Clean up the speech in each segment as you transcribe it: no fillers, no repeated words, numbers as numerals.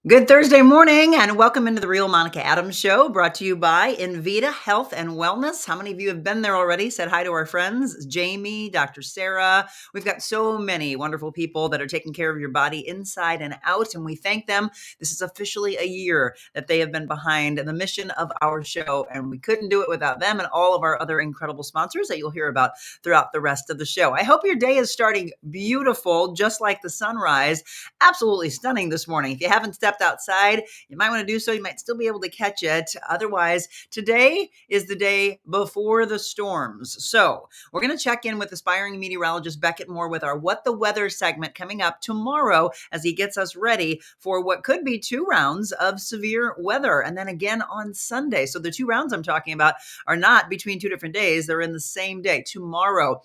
Good Thursday morning and welcome into the Real Monica Adams Show, brought to you by Invita Health and Wellness. How many of you have been there already? Said hi to our friends, Jamie, Dr. Sarah. We've got so many wonderful people that are taking care of your body inside and out, and we thank them. This is officially a year that they have been behind the mission of our show, and we couldn't do it without them and all of our other incredible sponsors that you'll hear about throughout the rest of the show. I hope your day is starting beautiful, just like the sunrise. Absolutely stunning this morning. If you haven't stepped outside, you might want to do so. You might still be able to catch it. Otherwise, today is the day before the storms. So we're going to check in with aspiring meteorologist Beckett Moore with our What the Weather segment coming up tomorrow as he gets us ready for what could be 2 rounds of severe weather. And then again on Sunday. So the 2 rounds I'm talking about are not between 2 different days. They're in the same day, tomorrow.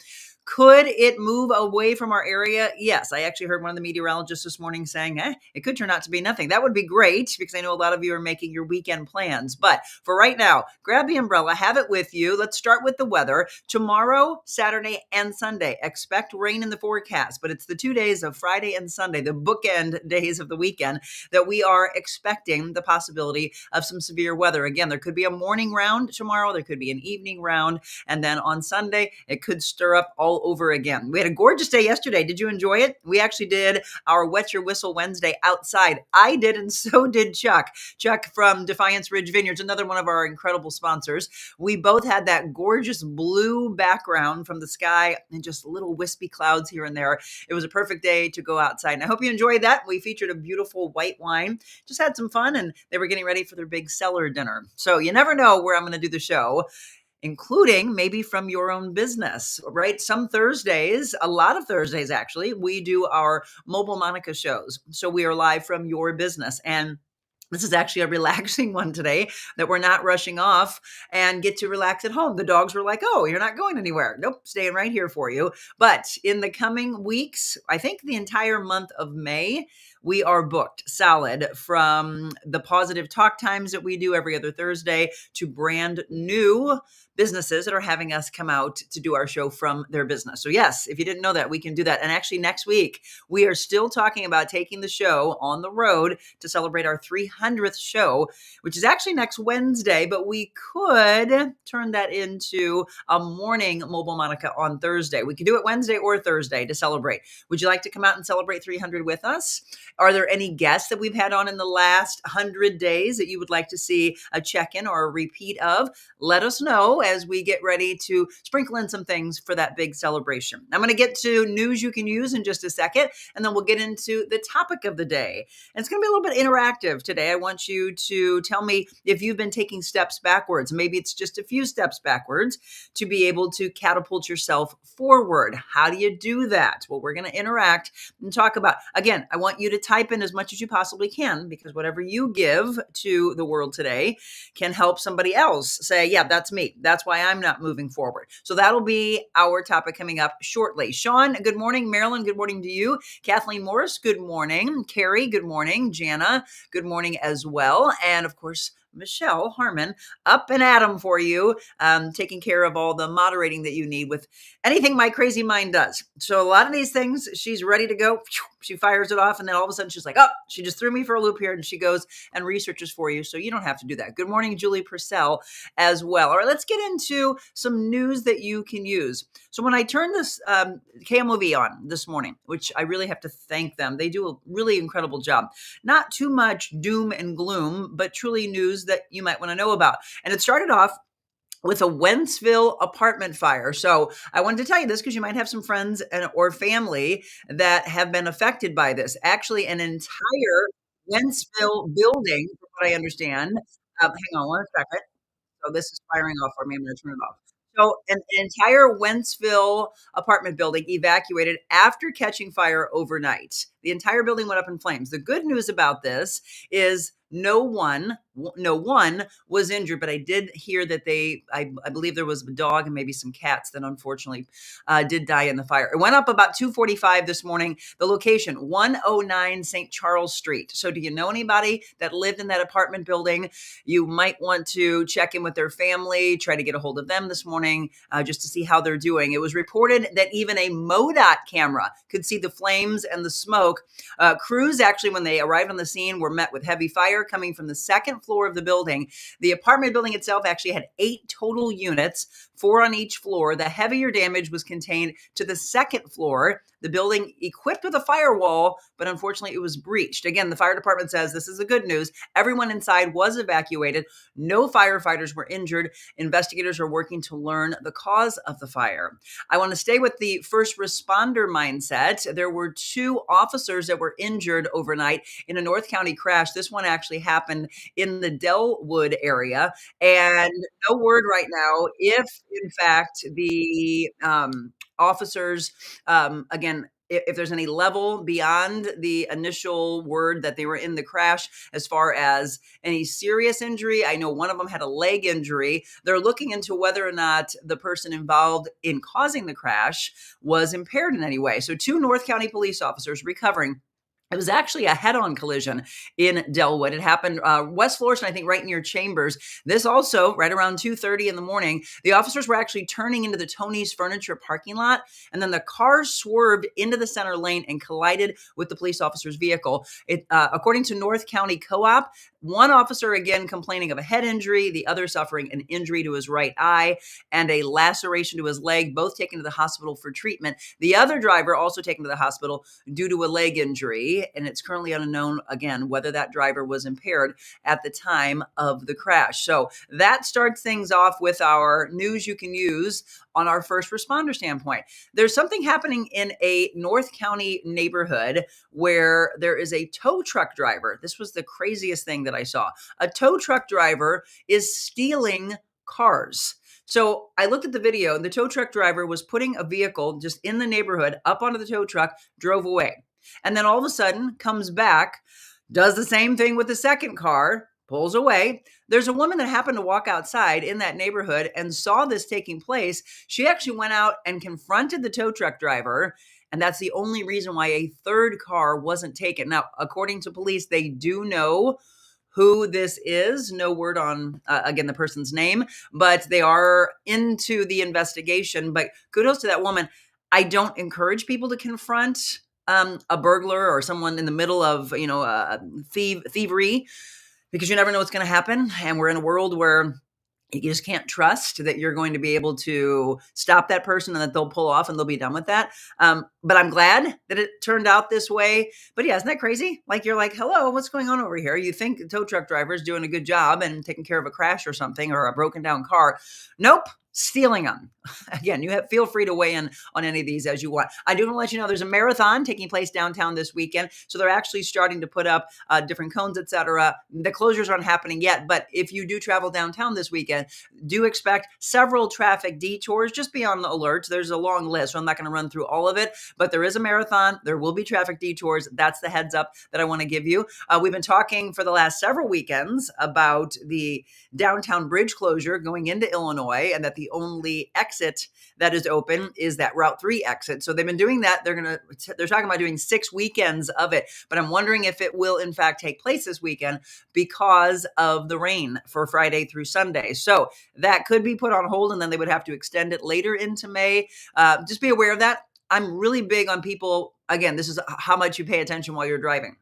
Could it move away from our area? Yes. I actually heard one of the meteorologists this morning saying, it could turn out to be nothing. That would be great because I know a lot of you are making your weekend plans. But for right now, grab the umbrella, have it with you. Let's start with the weather. Tomorrow, Saturday, and Sunday, expect rain in the forecast, but it's the 2 days of Friday and Sunday, the bookend days of the weekend, that we are expecting the possibility of some severe weather. Again, there could be a morning round tomorrow. There could be an evening round. And then on Sunday, it could stir up all over again. We had a gorgeous day yesterday. Did you enjoy it? We actually did our Wet Your Whistle Wednesday outside. I did, and so did Chuck. Chuck from Defiance Ridge Vineyards, another one of our incredible sponsors. We both had that gorgeous blue background from the sky and just little wispy clouds here and there. It was a perfect day to go outside. And I hope you enjoyed that. We featured a beautiful white wine, just had some fun, and they were getting ready for their big cellar dinner. So you never know where I'm going to do the show, including maybe from your own business, right? Some Thursdays, a lot of Thursdays actually, we do our Mobile Monica shows. So we are live from your business. And this is actually a relaxing one today that we're not rushing off and get to relax at home. The dogs were like, oh, you're not going anywhere. Nope, staying right here for you. But in the coming weeks, I think the entire month of May, we are booked solid, from the positive talk times that we do every other Thursday to brand new businesses that are having us come out to do our show from their business. So yes, if you didn't know that, we can do that. And actually next week, we are still talking about taking the show on the road to celebrate our 300th show, which is actually next Wednesday, but we could turn that into a morning Mobile Monica on Thursday. We could do it Wednesday or Thursday to celebrate. Would you like to come out and celebrate 300 with us? Are there any guests that we've had on in the last 100 days that you would like to see a check-in or a repeat of? Let us know as we get ready to sprinkle in some things for that big celebration. I'm going to get to news you can use in just a second, and then we'll get into the topic of the day. And it's going to be a little bit interactive today. I want you to tell me if you've been taking steps backwards. Maybe it's just a few steps backwards to be able to catapult yourself forward. How do you do that? Well, we're going to interact and talk about, again, I want you to type in as much as you possibly can, because whatever you give to the world today can help somebody else say, yeah, that's me. That's why I'm not moving forward. So that'll be our topic coming up shortly. Sean, good morning. Marilyn, good morning to you. Kathleen Morris, good morning. Carrie, good morning. Jana, good morning as well. And of course, Michelle Harmon, up and at 'em for you, taking care of all the moderating that you need with anything my crazy mind does. So a lot of these things, she's ready to go. She fires it off, and then all of a sudden she's like, oh, she just threw me for a loop here, and she goes and researches for you. So you don't have to do that. Good morning, Julie Purcell as well. All right, let's get into some news that you can use. So when I turned this KMOV on this morning, which I really have to thank them, they do a really incredible job. Not too much doom and gloom, but truly news that you might want to know about. And it started off with a Wentzville apartment fire. So I wanted to tell you this because you might have some friends or family that have been affected by this. Actually, an entire Wentzville building, from what I understand. Hang on one second. So this is firing off for me. I'm going to turn it off. So an entire Wentzville apartment building evacuated after catching fire overnight. The entire building went up in flames. The good news about this is no one was injured, but I did hear that I believe there was a dog and maybe some cats that unfortunately did die in the fire. It went up about 2:45 this morning. The location, 109 St. Charles Street. So do you know anybody that lived in that apartment building? You might want to check in with their family, try to get a hold of them this morning just to see how they're doing. It was reported that even a MoDOT camera could see the flames and the smoke. Crews actually, when they arrived on the scene, were met with heavy fire coming from the second floor of the building. The apartment building itself actually had 8 total units, 4 on each floor. The heavier damage was contained to the second floor. The building equipped with a firewall, but unfortunately it was breached. Again, the fire department says this is the good news. Everyone inside was evacuated. No firefighters were injured. Investigators are working to learn the cause of the fire. I want to stay with the first responder mindset. There were 2 officers that were injured overnight in a North County crash. This one actually happened in the Dellwood area, and no word right now if, in fact, the officers, again, if there's any level beyond the initial word that they were in the crash as far as any serious injury. I know one of them had a leg injury. They're looking into whether or not the person involved in causing the crash was impaired in any way. So 2 North County police officers recovering. It was actually a head-on collision in Dellwood. It happened West Florissant, I think, right near Chambers. This also right around 2:30 in the morning. The officers were actually turning into the Tony's Furniture parking lot, and then the car swerved into the center lane and collided with the police officer's vehicle. According to North County Co-op, one officer, again, complaining of a head injury, the other suffering an injury to his right eye and a laceration to his leg, both taken to the hospital for treatment. The other driver also taken to the hospital due to a leg injury, and it's currently unknown, again, whether that driver was impaired at the time of the crash. So that starts things off with our news you can use on our first responder standpoint. There's something happening in a North County neighborhood where there is a tow truck driver. This was the craziest thing that I saw. A tow truck driver is stealing cars. So I looked at the video, and the tow truck driver was putting a vehicle just in the neighborhood up onto the tow truck, drove away. And then all of a sudden comes back, does the same thing with the second car, pulls away. There's a woman that happened to walk outside in that neighborhood and saw this taking place. She actually went out and confronted the tow truck driver, and that's the only reason why a third car wasn't taken. Now, according to police, they do know who this is. No word on, again, the person's name, but they are into the investigation. But kudos to that woman. I don't encourage people to confront a burglar or someone in the middle of, thievery, because you never know what's going to happen. And we're in a world where you just can't trust that you're going to be able to stop that person and that they'll pull off and they'll be done with that. But I'm glad that it turned out this way. But yeah, isn't that crazy? Like, you're like, hello, what's going on over here? You think the tow truck driver is doing a good job and taking care of a crash or something, or a broken down car. Nope. Stealing them. Again, feel free to weigh in on any of these as you want. I do want to let you know there's a marathon taking place downtown this weekend. So they're actually starting to put up different cones, etc. The closures aren't happening yet, but if you do travel downtown this weekend, do expect several traffic detours. Just be on the alert. There's a long list, so I'm not going to run through all of it, but there is a marathon. There will be traffic detours. That's the heads up that I want to give you. We've been talking for the last several weekends about the downtown bridge closure going into Illinois, and that the only exit that is open is that Route 3 exit. So they've been doing that. They're talking about doing 6 weekends of it, but I'm wondering if it will in fact take place this weekend because of the rain for Friday through Sunday. So that could be put on hold, and then they would have to extend it later into May. Just be aware of that. I'm really big on people. Again, this is how much you pay attention while you're driving.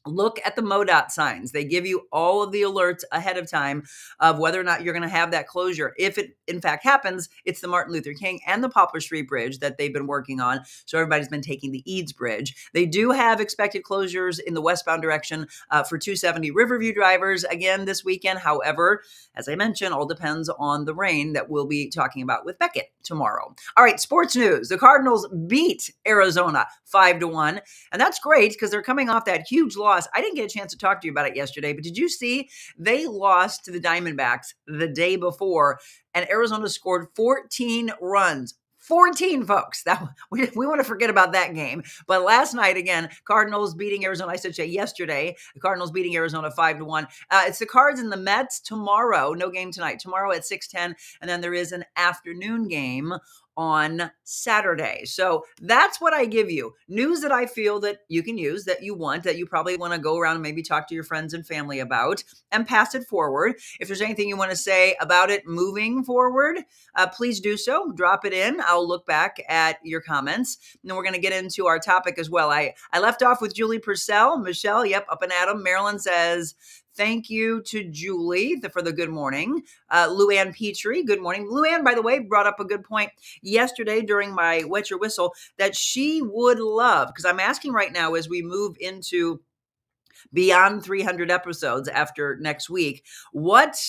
Look at the MoDOT signs. They give you all of the alerts ahead of time of whether or not you're going to have that closure. If it in fact happens, it's the Martin Luther King and the Poplar Street Bridge that they've been working on. So everybody's been taking the Eads Bridge. They do have expected closures in the westbound direction for 270 Riverview drivers again this weekend. However, as I mentioned, all depends on the rain that we'll be talking about with Beckett tomorrow. All right, sports news. The Cardinals beat Arizona 5-1, and that's great because they're coming off that huge loss. I didn't get a chance to talk to you about it yesterday, but did you see they lost to the Diamondbacks the day before, and Arizona scored 14 runs. 14, folks. That we want to forget about that game. But last night, again, Cardinals beating Arizona. I should say yesterday, the Cardinals beating Arizona 5-1. It's the Cards and the Mets tomorrow. No game tonight. Tomorrow at 6:10, and then there is an afternoon game on Saturday. So that's what I give you. News that I feel that you can use, that you want, that you probably want to go around and maybe talk to your friends and family about and pass it forward. If there's anything you want to say about it moving forward, please do so. Drop it in. I'll look back at your comments. And then we're going to get into our topic as well. I left off with Julie Purcell. Michelle, yep, up and at 'em. Marilyn says, thank you to Julie for the good morning. Luann Petrie, good morning. Luann, by the way, brought up a good point yesterday during my Wet Your Whistle that she would love, because I'm asking right now as we move into beyond 300 episodes after next week, what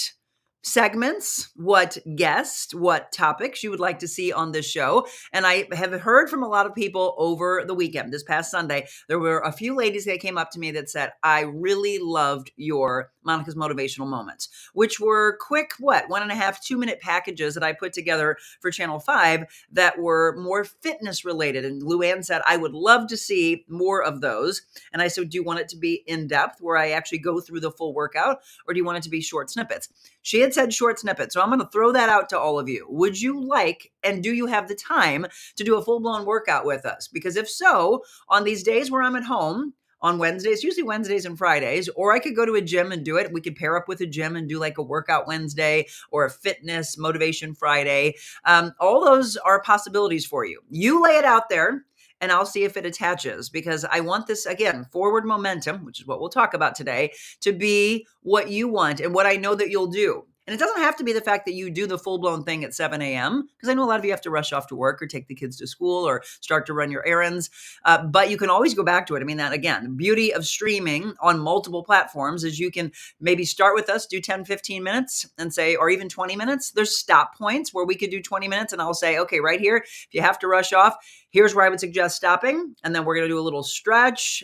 segments, what guests, what topics you would like to see on this show. And I have heard from a lot of people over the weekend, this past Sunday. There were a few ladies that came up to me that said, I really loved your Monica's Motivational Moments, which were quick, 1.5, 2-minute packages that I put together for Channel 5 that were more fitness related. And Luann said, I would love to see more of those. And I said, do you want it to be in depth where I actually go through the full workout, or do you want it to be short snippets? She had said short snippets. So I'm going to throw that out to all of you. Would you like, and do you have the time to do a full-blown workout with us? Because if so, on these days where I'm at home, on Wednesdays, usually Wednesdays and Fridays, or I could go to a gym and do it. We could pair up with a gym and do like a workout Wednesday or a fitness motivation Friday. All those are possibilities for you. You lay it out there, and I'll see if it attaches, because I want this, again, forward momentum, which is what we'll talk about today, to be what you want and what I know that you'll do. And it doesn't have to be the fact that you do the full-blown thing at 7 a.m., because I know a lot of you have to rush off to work or take the kids to school or start to run your errands. But you can always go back to it. I mean, that, again, the beauty of streaming on multiple platforms is you can maybe start with us, do 10, 15 minutes and say, or even 20 minutes. There's stop points where we could do 20 minutes and I'll say, okay, right here, if you have to rush off, here's where I would suggest stopping. And then we're going to do a little stretch,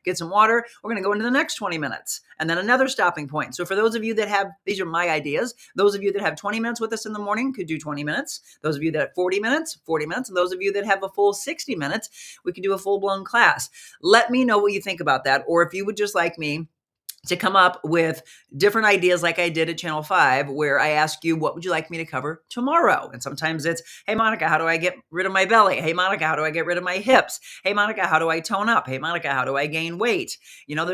get some water. We're going to go into the next 20 minutes and then another stopping point. So for those of you that have, these are my ideas. Those of you that have 20 minutes with us in the morning could do 20 minutes. Those of you that have 40 minutes. And those of you that have a full 60 minutes, we could do a full-blown class. Let me know what you think about that. Or if you would just like me to come up with different ideas like I did at Channel 5, where I ask you, what would you like me to cover tomorrow? And sometimes it's, hey, Monica, how do I get rid of my belly? Hey, Monica, how do I get rid of my hips? Hey, Monica, how do I tone up? Hey, Monica, how do I gain weight? You know,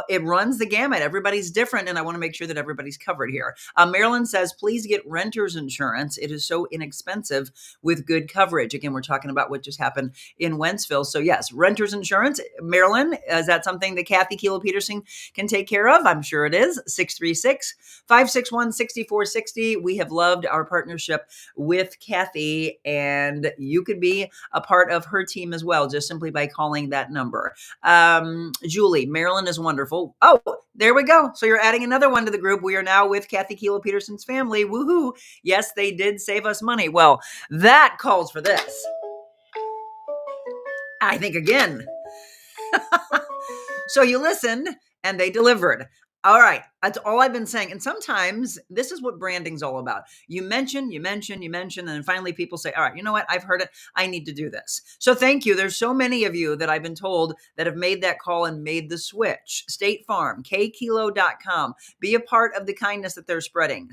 it runs the gamut. Everybody's different, and I want to make sure that everybody's covered here. Marilyn says, please get renter's insurance. It is so inexpensive with good coverage. Again, we're talking about what just happened in Wentzville. So yes, renter's insurance. Marilyn, is that something that Kathy Keeler-Peterson can take care of? I'm sure it is. 636-561-6460. We have loved our partnership with Kathy, and you could be a part of her team as well, just simply by calling that number. Julie, Marilyn is wonderful. Oh, there we go. So you're adding another one to the group. We are now with Kathy Keeler-Peterson's family. Woohoo. Yes, they did save us money. Well, that calls for this. I think again. So you listened and they delivered. All right. That's all I've been saying. And sometimes this is what branding's all about. You mention, and then finally people say, all right, you know what? I've heard it. I need to do this. So thank you. There's so many of you that I've been told that have made that call and made the switch. State Farm, kkilo.com. Be a part of the kindness that they're spreading.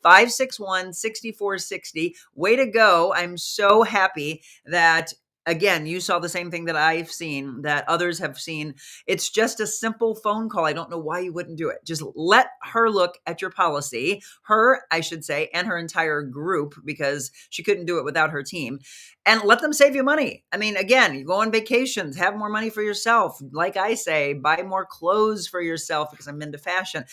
636-561-6460. Way to go. I'm so happy that, again, you saw the same thing that I've seen, that others have seen. It's just a simple phone call. I don't know why you wouldn't do it. Just let her look at your policy, her, I should say, and her entire group, because she couldn't do it without her team, and let them save you money. I mean, again, you go on vacations, have more money for yourself. Like I say, buy more clothes for yourself, because I'm into fashion.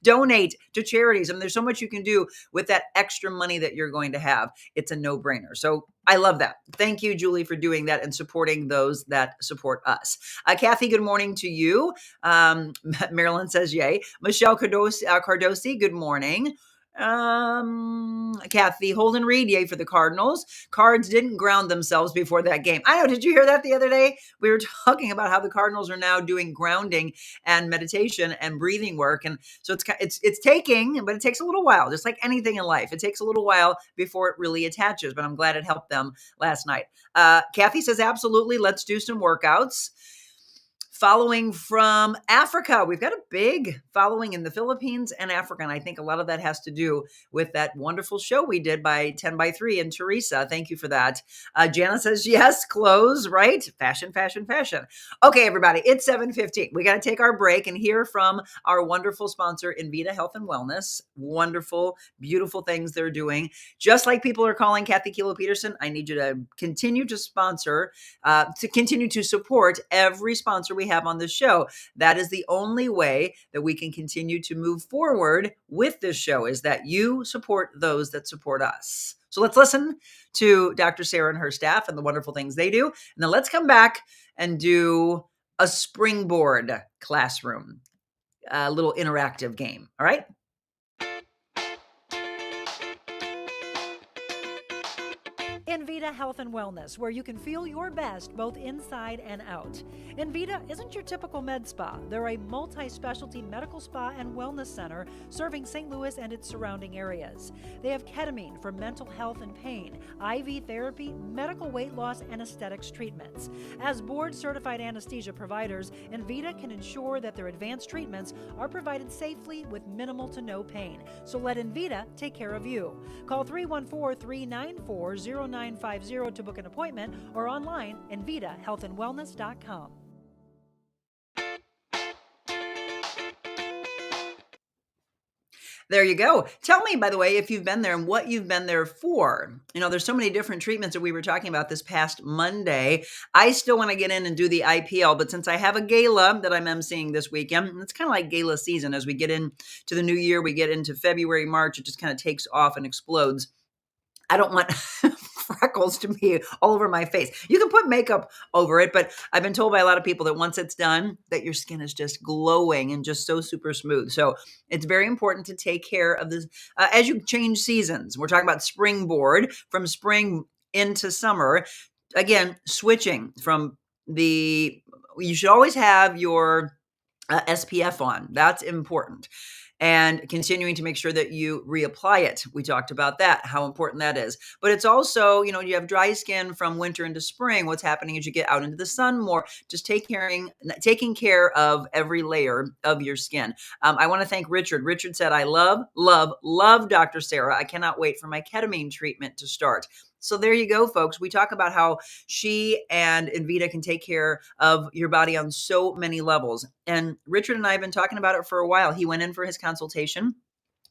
Donate to charities. I mean, there's so much you can do with that extra money that you're going to have. It's a no-brainer. So I love that. Thank you, Julie, for doing that and supporting those that support us. Kathy, good morning to you. Marilyn says, yay. Michelle Cardosi, good morning. Kathy Holden Reed, yay for the Cardinals. Cards didn't ground themselves before that game. I know. Did you hear that the other day? We were talking about how the Cardinals are now doing grounding and meditation and breathing work, and so it's taking, but it takes a little while. Just like anything in life, it takes a little while before it really attaches. But I'm glad it helped them last night. Kathy says absolutely. Let's do some workouts. Following from Africa. We've got a big following in the Philippines and Africa. And I think a lot of that has to do with that wonderful show we did by 10 by 3 and Teresa. Thank you for that. Jana says, yes, clothes, right? Fashion, fashion, fashion. Okay, everybody, it's 7:15. We got to take our break and hear from our wonderful sponsor, Invita Health and Wellness. Wonderful, beautiful things they're doing. Just like people are calling Kathy Kilo Peterson, I need you to continue to sponsor, to continue to support every sponsor we have on this show. That is the only way that we can continue to move forward with this show, is that you support those that support us. So let's listen to Dr. Sarah and her staff and the wonderful things they do. And then let's come back and do a SpringBoard classroom, a little interactive game. All right. Invita Health and Wellness, where you can feel your best both inside and out. Invita isn't your typical med spa. They're a multi-specialty medical spa and wellness center serving St. Louis and its surrounding areas. They have ketamine for mental health and pain, IV therapy, medical weight loss, and aesthetics treatments. As board-certified anesthesia providers, Invita can ensure that their advanced treatments are provided safely with minimal to no pain. So let Invita take care of you. Call 314-394-0950 to book an appointment, or online invitahealthandwellness.com. There you go. Tell me, by the way, if you've been there and what you've been there for. You know, there's so many different treatments that we were talking about this past Monday. I still want to get in and do the IPL, but since I have a gala that I'm emceeing this weekend, it's kind of like gala season. As we get into the new year, we get into February, March, it just kind of takes off and explodes. I don't want freckles to be all over my face. You can put makeup over it, but I've been told by a lot of people that once it's done, that your skin is just glowing and just so super smooth. So it's very important to take care of this as you change seasons. We're talking about SpringBoard, from spring into summer. Again, switching from you should always have your SPF on. That's important. And continuing to make sure that you reapply it. We talked about that, how important that is. But it's also, you know, you have dry skin from winter into spring. What's happening as you get out into the sun more, just taking care of every layer of your skin. I want to thank Richard. Richard said, I love Dr. Sarah. I cannot wait for my ketamine treatment to start. So there you go, folks. We talk about how she and Invita can take care of your body on so many levels. And Richard and I have been talking about it for a while. He went in for his consultation,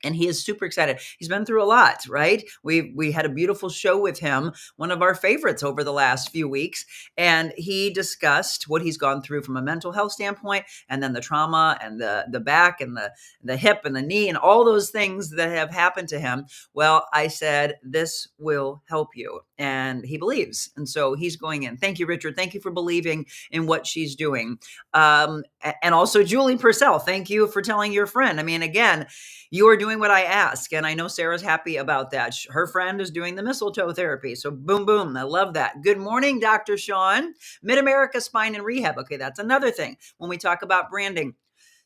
and he is super excited. He's been through a lot, right? We had a beautiful show with him, one of our favorites over the last few weeks. And he discussed what he's gone through from a mental health standpoint, and then the trauma and the back and the hip and the knee and all those things that have happened to him. Well, I said, this will help you. And he believes. And so he's going in. Thank you, Richard. Thank you for believing in what she's doing. And also Julie Purcell, thank you for telling your friend. I mean, again, you are doing what I ask. And I know Sarah's happy about that. Her friend is doing the mistletoe therapy. So boom, boom. I love that. Good morning, Dr. Sean. Mid-America Spine and Rehab. Okay, that's another thing when we talk about branding.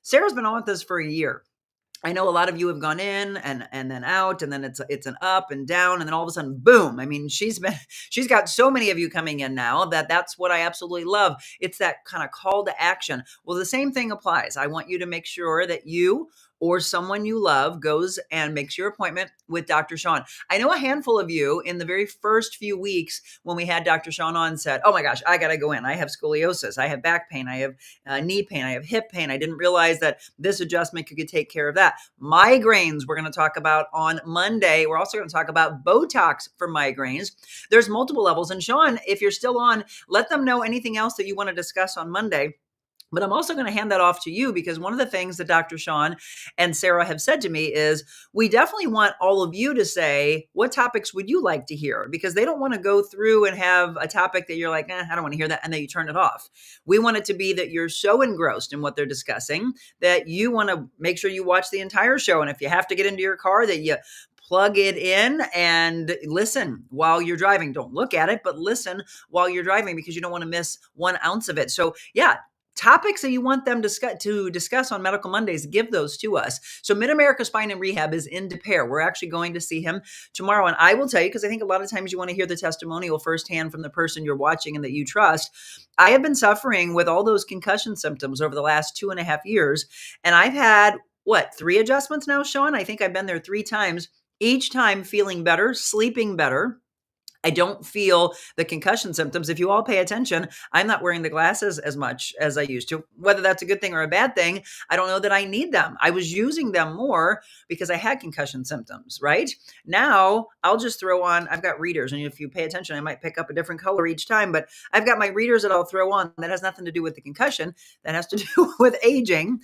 Sarah's been on with us for a year. I know a lot of you have gone in and then out, and then it's an up and down, and then all of a sudden, boom. I mean, she's got so many of you coming in now that's what I absolutely love. It's that kind of call to action. Well, the same thing applies. I want you to make sure that you or someone you love goes and makes your appointment with Dr. Sean. I know a handful of you in the very first few weeks when we had Dr. Sean on said, oh my gosh, I got to go in. I have scoliosis. I have back pain. I have knee pain. I have hip pain. I didn't realize that this adjustment could take care of that. Migraines, we're going to talk about on Monday. We're also going to talk about Botox for migraines. There's multiple levels. And Sean, if you're still on, let them know anything else that you want to discuss on Monday. But I'm also going to hand that off to you, because one of the things that Dr. Sean and Sarah have said to me is we definitely want all of you to say, what topics would you like to hear? Because they don't want to go through and have a topic that you're like, I don't want to hear that, and then you turn it off. We want it to be that you're so engrossed in what they're discussing that you want to make sure you watch the entire show. And if you have to get into your car, that you plug it in and listen while you're driving. Don't look at it, but listen while you're driving, because you don't want to miss 1 ounce of it. So yeah, topics that you want them to discuss on Medical Mondays, give those to us. So Mid-America Spine and Rehab is in Des Peres. We're actually going to see him tomorrow. And I will tell you, because I think a lot of times you want to hear the testimonial firsthand from the person you're watching and that you trust. I have been suffering with all those concussion symptoms over the last 2.5 years. And I've had, 3 adjustments now, Sean? I think I've been there 3 times, each time feeling better, sleeping better. I don't feel the concussion symptoms. If you all pay attention, I'm not wearing the glasses as much as I used to. Whether that's a good thing or a bad thing, I don't know that I need them. I was using them more because I had concussion symptoms, right? Now I'll just throw on, I've got readers, and if you pay attention, I might pick up a different color each time, but I've got my readers that I'll throw on. That has nothing to do with the concussion. That has to do with aging.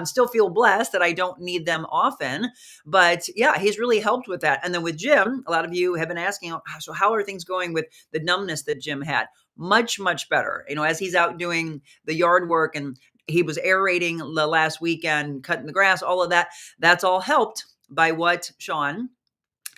Still feel blessed that I don't need them often, but yeah, he's really helped with that. And then with Jim, a lot of you have been asking, so how are things going with the numbness that Jim had? Much, much better. As he's out doing the yard work, and he was aerating the last weekend, cutting the grass, all of that, that's all helped by what Sean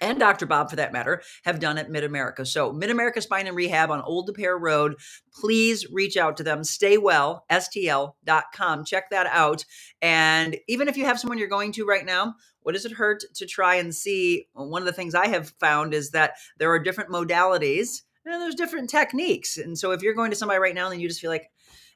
and Dr. Bob, for that matter, have done at Mid-America. So Mid-America Spine and Rehab on Old Des Peres Road. Please reach out to them. StayWellSTL.com. Check that out. And even if you have someone you're going to right now, what does it hurt to try and see? One of the things I have found is that there are different modalities and there's different techniques. And so if you're going to somebody right now and you just feel like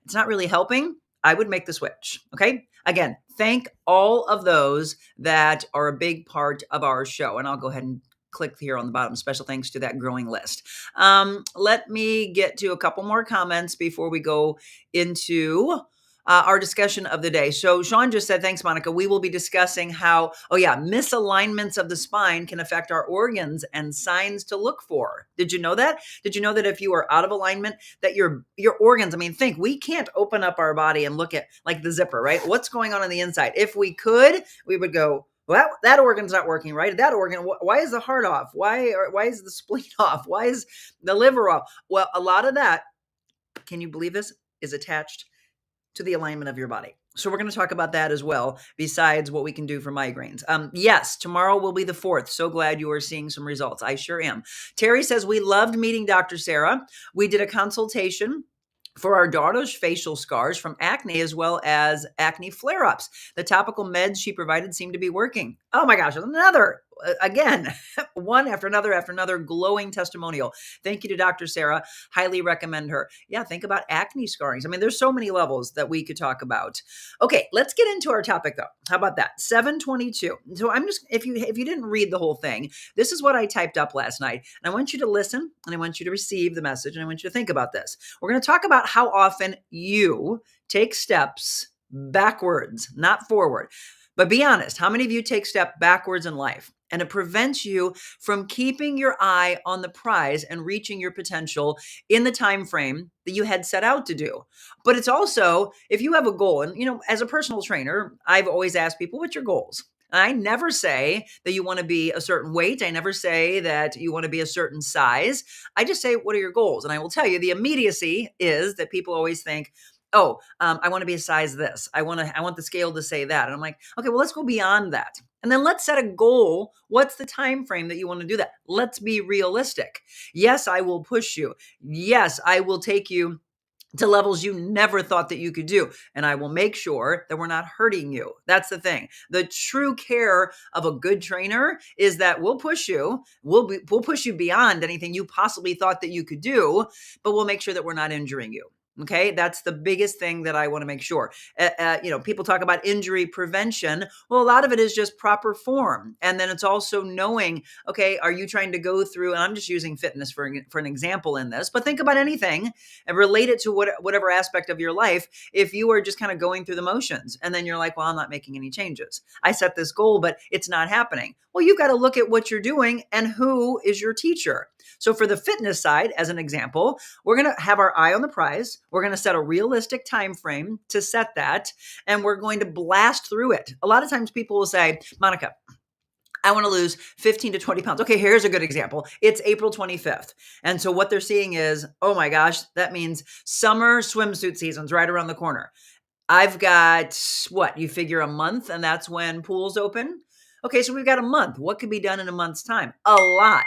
it's not really helping, I would make the switch. Okay. Again, thank all of those that are a big part of our show. And I'll go ahead and click here on the bottom. Special thanks to that growing list. Let me get to a couple more comments before we go into our discussion of the day. So Sean just said, thanks, Monica. We will be discussing how, misalignments of the spine can affect our organs and signs to look for. Did you know that? Did you know that if you are out of alignment, that your organs, think, we can't open up our body and look at like the zipper, right? What's going on the inside? If we could, we would go, well, that organ's not working right. That organ, why is the heart off? Why is the spleen off? Why is the liver off? Well, a lot of that, can you believe this, is attached to the alignment of your body. So we're going to talk about that as well, besides what we can do for migraines. Yes, tomorrow will be the 4th. So glad you are seeing some results. I sure am. Terry says, we loved meeting Dr. Sarah. We did a consultation for our daughter's facial scars from acne, as well as acne flare-ups. The topical meds she provided seemed to be working. Oh my gosh, another, again, one after another glowing testimonial. Thank you to Dr. Sarah. Highly recommend her. Yeah, think about acne scarring. There's so many levels that we could talk about. Okay, let's get into our topic though. How about that? 722. So I'm just, if you didn't read the whole thing, this is what I typed up last night. And I want you to listen, and I want you to receive the message, and I want you to think about this. We're going to talk about how often you take steps backwards, not forward. But be honest, how many of you take step backwards in life? And it prevents you from keeping your eye on the prize and reaching your potential in the time frame that you had set out to do. But it's also, if you have a goal, and as a personal trainer, I've always asked people, what's your goals? I never say that you want to be a certain weight. I never say that you want to be a certain size. I just say, what are your goals? And I will tell you, the immediacy is that people always think, I want to be a size this. I want the scale to say that. And I'm like, okay, well, let's go beyond that. And then let's set a goal. What's the time frame that you want to do that? Let's be realistic. Yes, I will push you. Yes, I will take you to levels you never thought that you could do. And I will make sure that we're not hurting you. That's the thing. The true care of a good trainer is that we'll push you. We'll push you beyond anything you possibly thought that you could do, but we'll make sure that we're not injuring you. Okay, that's the biggest thing that I want to make sure. People talk about injury prevention. Well, a lot of it is just proper form. And then it's also knowing, okay, are you trying to go through, and I'm just using fitness for an example in this, but think about anything and relate it to whatever aspect of your life. If you are just kind of going through the motions and then you're like, well, I'm not making any changes. I set this goal, but it's not happening. Well, you've got to look at what you're doing and who is your teacher. So for the fitness side, as an example, we're going to have our eye on the prize. We're going to set a realistic time frame to set that, and we're going to blast through it. A lot of times people will say, Monica, I want to lose 15 to 20 pounds. Okay, here's a good example. It's April 25th. And so what they're seeing is, oh my gosh, that means summer swimsuit season's right around the corner. I've got what? You figure a month, and that's when pools open. Okay, so we've got a month. What could be done in a month's time? A lot.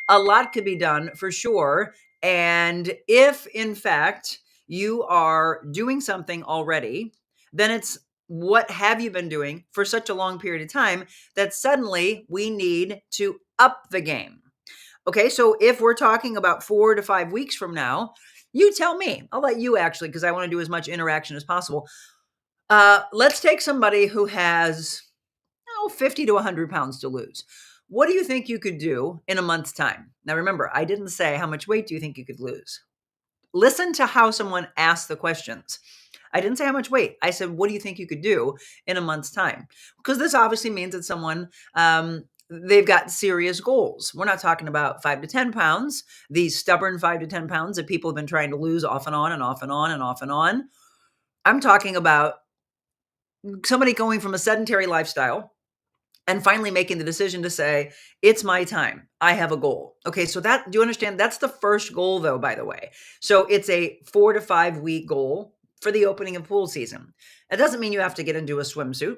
A lot could be done for sure. And if in fact you are doing something already, then it's what have you been doing for such a long period of time that suddenly we need to up the game. Okay, so if we're talking about 4 to 5 weeks from now, you tell me. I'll let you actually, because I want to do as much interaction as possible. Let's take somebody who has 50 to 100 pounds to lose. What do you think you could do in a month's time? Now, remember, I didn't say how much weight do you think you could lose. Listen to how someone asked the questions. I didn't say how much weight. I said, what do you think you could do in a month's time? Because this obviously means that someone, they've got serious goals. We're not talking about 5 to 10 pounds, these stubborn 5 to 10 pounds that people have been trying to lose off and on and off and on and off and on. I'm talking about somebody going from a sedentary lifestyle and finally making the decision to say, it's my time. I have a goal. Okay, so do you understand? That's the first goal though, by the way. So it's a 4 to 5 week goal for the opening of pool season. It doesn't mean you have to get into a swimsuit.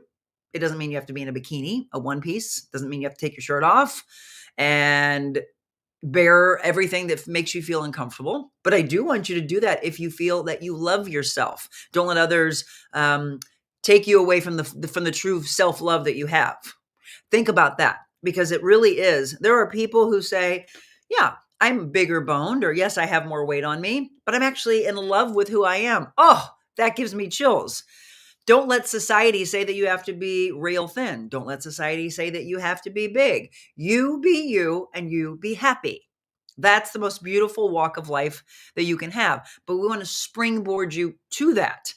It doesn't mean you have to be in a bikini, a one piece. It doesn't mean you have to take your shirt off and bear everything that makes you feel uncomfortable. But I do want you to do that if you feel that you love yourself. Don't let others take you away from the true self-love that you have. Think about that, because it really is. There are people who say, yeah, I'm bigger boned, or yes, I have more weight on me, but I'm actually in love with who I am. Oh, that gives me chills. Don't let society say that you have to be real thin. Don't let society say that you have to be big. You be you and you be happy. That's the most beautiful walk of life that you can have. But we want to springboard you to that.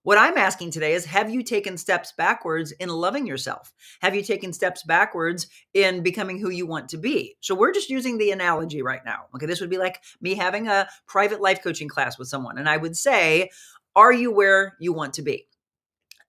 What I'm asking today is, have you taken steps backwards in loving yourself? Have you taken steps backwards in becoming who you want to be? So we're just using the analogy right now. Okay, this would be like me having a private life coaching class with someone. And I would say, are you where you want to be?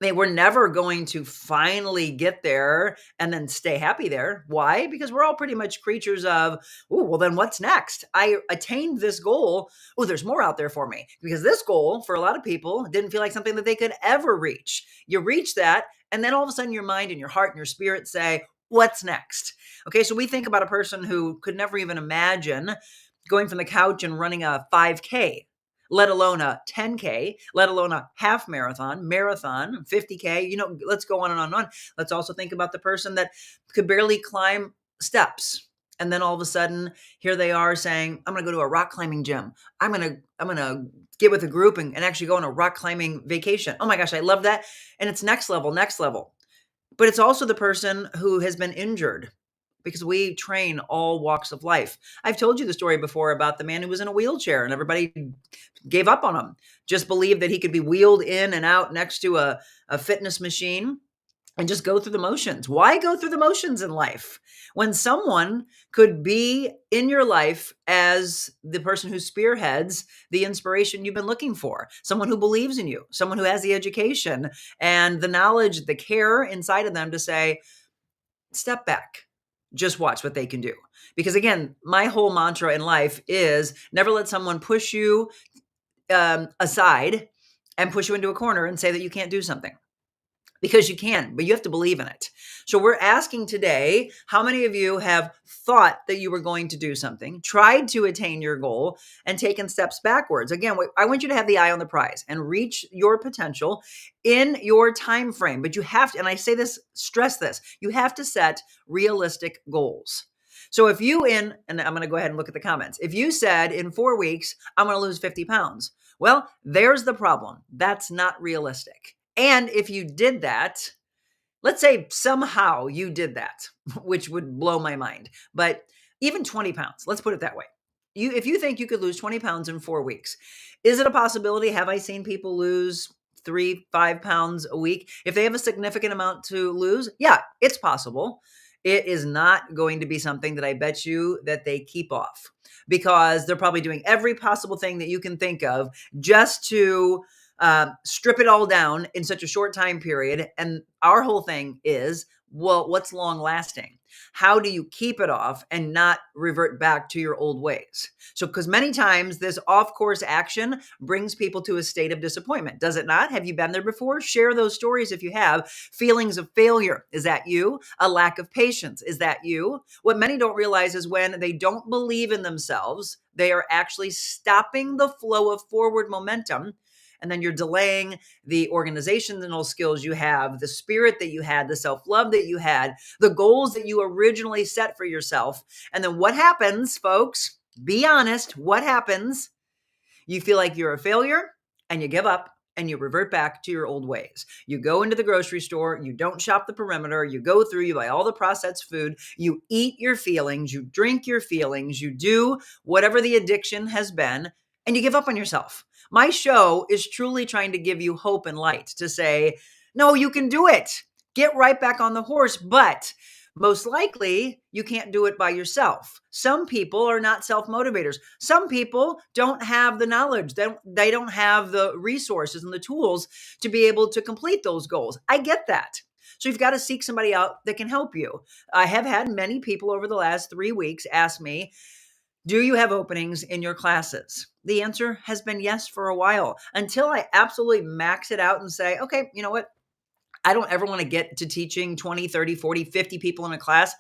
We're never going to finally get there and then stay happy there. Why? Because we're all pretty much creatures of, oh, well, then what's next? I attained this goal. Oh, there's more out there for me. Because this goal, for a lot of people, didn't feel like something that they could ever reach. You reach that, and then all of a sudden your mind and your heart and your spirit say, what's next? Okay, so we think about a person who could never even imagine going from the couch and running a 5K, let alone a 10K, let alone a half marathon, 50K, let's go on and on and on. Let's also think about the person that could barely climb steps. And then all of a sudden, here they are saying, I'm going to go to a rock climbing gym. I'm going to get with a group and actually go on a rock climbing vacation. Oh my gosh, I love that. And it's next level, next level. But it's also the person who has been injured, because we train all walks of life. I've told you the story before about the man who was in a wheelchair and everybody gave up on him, just believed that he could be wheeled in and out next to a fitness machine and just go through the motions. Why go through the motions in life when someone could be in your life as the person who spearheads the inspiration you've been looking for, someone who believes in you, someone who has the education and the knowledge, the care inside of them to say, step back. Just watch what they can do. Because again, my whole mantra in life is never let someone push you aside and push you into a corner and say that you can't do something. Because you can, but you have to believe in it. So we're asking today, how many of you have thought that you were going to do something, tried to attain your goal, and taken steps backwards? Again, I want you to have the eye on the prize and reach your potential in your time frame. But you have to, and I say this, stress this, you have to set realistic goals. So if you and I'm going to go ahead and look at the comments. If you said in 4 weeks, I'm going to lose 50 pounds. Well, there's the problem. That's not realistic. And if you did that, let's say somehow you did that, which would blow my mind, but even 20 pounds, let's put it that way. If you think you could lose 20 pounds in 4 weeks, is it a possibility? Have I seen people lose 3-5 pounds a week? If they have a significant amount to lose, yeah, it's possible. it is not going to be something that I bet you that they keep off, because they're probably doing every possible thing that you can think of just to strip it all down in such a short time period. And our whole thing is, well, what's long lasting? How do you keep it off and not revert back to your old ways? So, because many times this off course action brings people to a state of disappointment, does it not? Have you been there before? Share those stories if you have. Feelings of failure, is that you? A lack of patience, is that you? What many don't realize is when they don't believe in themselves, they are actually stopping the flow of forward momentum. And then you're delaying the organizational skills you have, the spirit that you had, the self love that you had, the goals that you originally set for yourself. And then what happens, folks? Be honest. What happens? You feel like you're a failure and you give up and you revert back to your old ways. You go into the grocery store, you don't shop the perimeter, you go through, you buy all the processed food, you eat your feelings, you drink your feelings, you do whatever the addiction has been, and you give up on yourself. My show is truly trying to give you hope and light to say, no, you can do it. Get right back on the horse, but most likely, you can't do it by yourself. Some people are not self-motivators. Some people don't have the knowledge. They don't have the resources and the tools to be able to complete those goals. I get that. So you've got to seek somebody out that can help you. I have had many people over the last 3 weeks ask me, do you have openings in your classes? The answer has been yes for a while, until I absolutely max it out and say, okay, you know what? I don't ever want to get to teaching 20, 30, 40, 50 people in a class.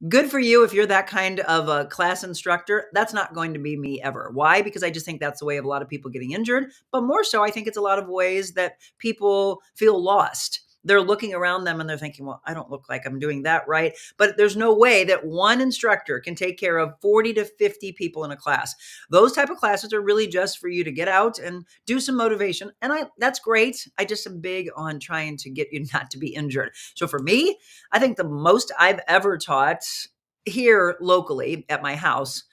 Good for you if you're that kind of a class instructor. That's not going to be me ever. Why? Because I just think that's the way of a lot of people getting injured. But more so, I think it's a lot of ways that people feel lost. They're looking around them and they're thinking, well, I don't look like I'm doing that right. But there's no way that one instructor can take care of 40 to 50 people in a class. Those type of classes are really just for you to get out and do some motivation. And that's great. I just am big on trying to get you not to be injured. So for me, I think the most I've ever taught here locally at my house,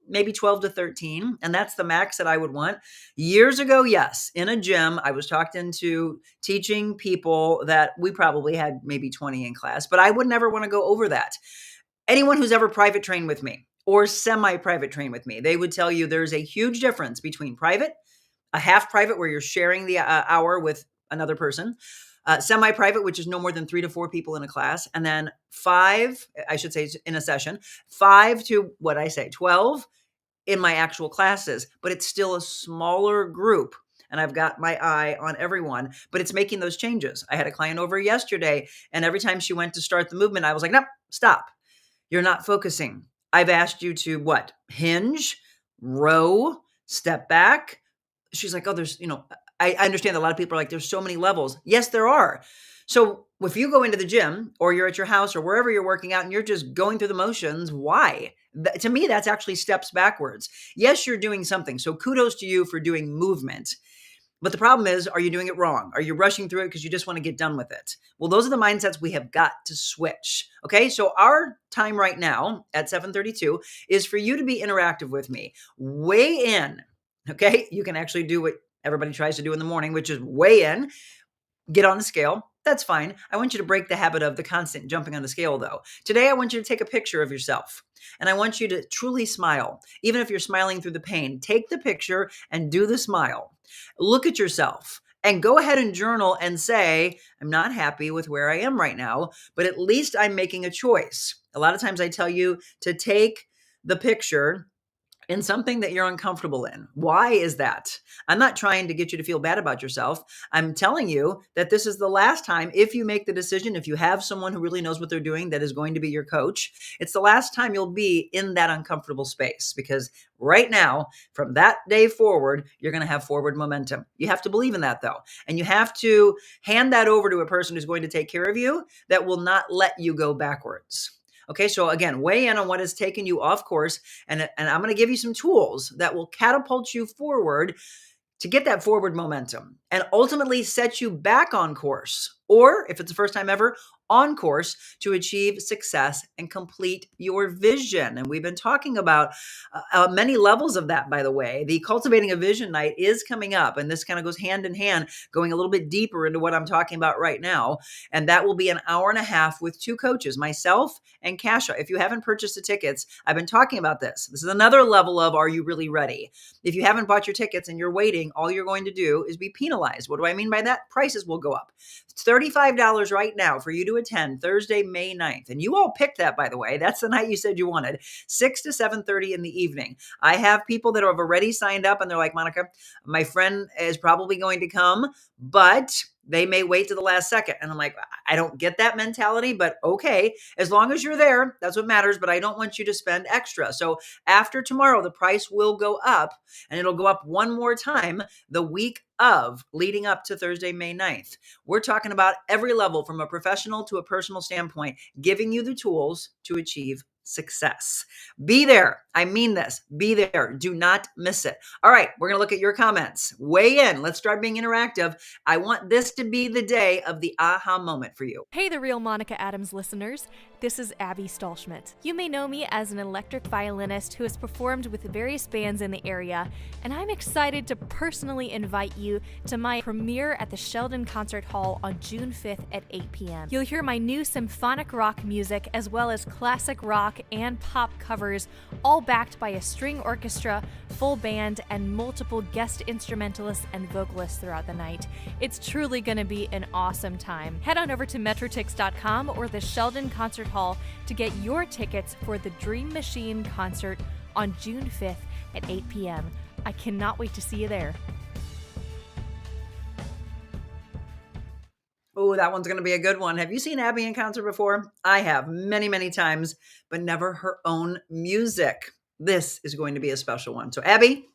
maybe 12 to 13. And that's the max that I would want. Years ago, yes, in a gym, I was talked into teaching people that we probably had maybe 20 in class, but I would never want to go over that. Anyone who's ever private trained with me or semi-private trained with me, they would tell you there's a huge difference between private, a half private where you're sharing the hour with another person, semi-private, which is no more than 3 to 4 people in a class, and then 5, I should say in a session, 5 to 12 in my actual classes, but it's still a smaller group. And I've got my eye on everyone, but it's making those changes. I had a client over yesterday, and every time she went to start the movement, I was like, nope, stop. You're not focusing. I've asked you to what? Hinge, row, step back. She's like, oh, I understand that a lot of people are like, there's so many levels. Yes, there are. So if you go into the gym or you're at your house or wherever you're working out and you're just going through the motions, why? To me, that's actually steps backwards. Yes, you're doing something. So kudos to you for doing movement. But the problem is, are you doing it wrong? Are you rushing through it because you just want to get done with it? Well, those are the mindsets we have got to switch. Okay, so our time right now at 7:32 is for you to be interactive with me. Weigh in. Okay, you can actually do what everybody tries to do in the morning, which is weigh in. Get on the scale. That's fine. I want you to break the habit of the constant jumping on the scale, though. Today, I want you to take a picture of yourself, and I want you to truly smile. Even if you're smiling through the pain, take the picture and do the smile. Look at yourself and go ahead and journal and say, I'm not happy with where I am right now, but at least I'm making a choice. A lot of times I tell you to take the picture in something that you're uncomfortable in. Why is that? I'm not trying to get you to feel bad about yourself. I'm telling you that this is the last time, if you make the decision, if you have someone who really knows what they're doing that is going to be your coach, it's the last time you'll be in that uncomfortable space, because right now, from that day forward, you're going to have forward momentum. You have to believe in that, though. And you have to hand that over to a person who's going to take care of you, that will not let you go backwards. Okay, so again, weigh in on what has taken you off course, and I'm going to give you some tools that will catapult you forward to get that forward momentum and ultimately set you back on course or if it's the first time ever, on course to achieve success and complete your vision. And we've been talking about many levels of that, by the way. The Cultivating a Vision Night is coming up, and this kind of goes hand in hand, going a little bit deeper into what I'm talking about right now. And that will be an hour and a half with two coaches, myself and Kasha. If you haven't purchased the tickets, I've been talking about this. This is another level of, are you really ready? If you haven't bought your tickets and you're waiting, all you're going to do is be penalized. What do I mean by that? Prices will go up. It's $35 right now for you to attend Thursday, May 9th. And you all picked that, by the way. That's the night you said you wanted, 6 to 7:30 in the evening. I have people that have already signed up and they're like, Monica, my friend is probably going to come, but they may wait to the last second. And I'm like, I don't get that mentality, but okay, as long as you're there, that's what matters. But I don't want you to spend extra. So after tomorrow, the price will go up, and it'll go up one more time the week of leading up to Thursday, May 9th. We're talking about every level from a professional to a personal standpoint, giving you the tools to achieve success. Be there. I mean this. Be there. Do not miss it. All right, we're going to look at your comments. Weigh in. Let's start being interactive. I want this to be the day of the aha moment for you. Hey, The Real Monica Adams listeners. This is Abby Stallschmidt. You may know me as an electric violinist who has performed with various bands in the area, and I'm excited to personally invite you to my premiere at the Sheldon Concert Hall on June 5th at 8 p.m. You'll hear my new symphonic rock music as well as classic rock and pop covers, all backed by a string orchestra, full band, and multiple guest instrumentalists and vocalists throughout the night. It's truly going to be an awesome time. Head on over to metrotix.com or the Sheldon Concert Hall to get your tickets for the Dream Machine concert on June 5th at 8 p.m. I cannot wait to see you there. Oh, that one's going to be a good one. Have you seen Abby in concert before? I have many, many times, but never her own music. This is going to be a special one. So Abby,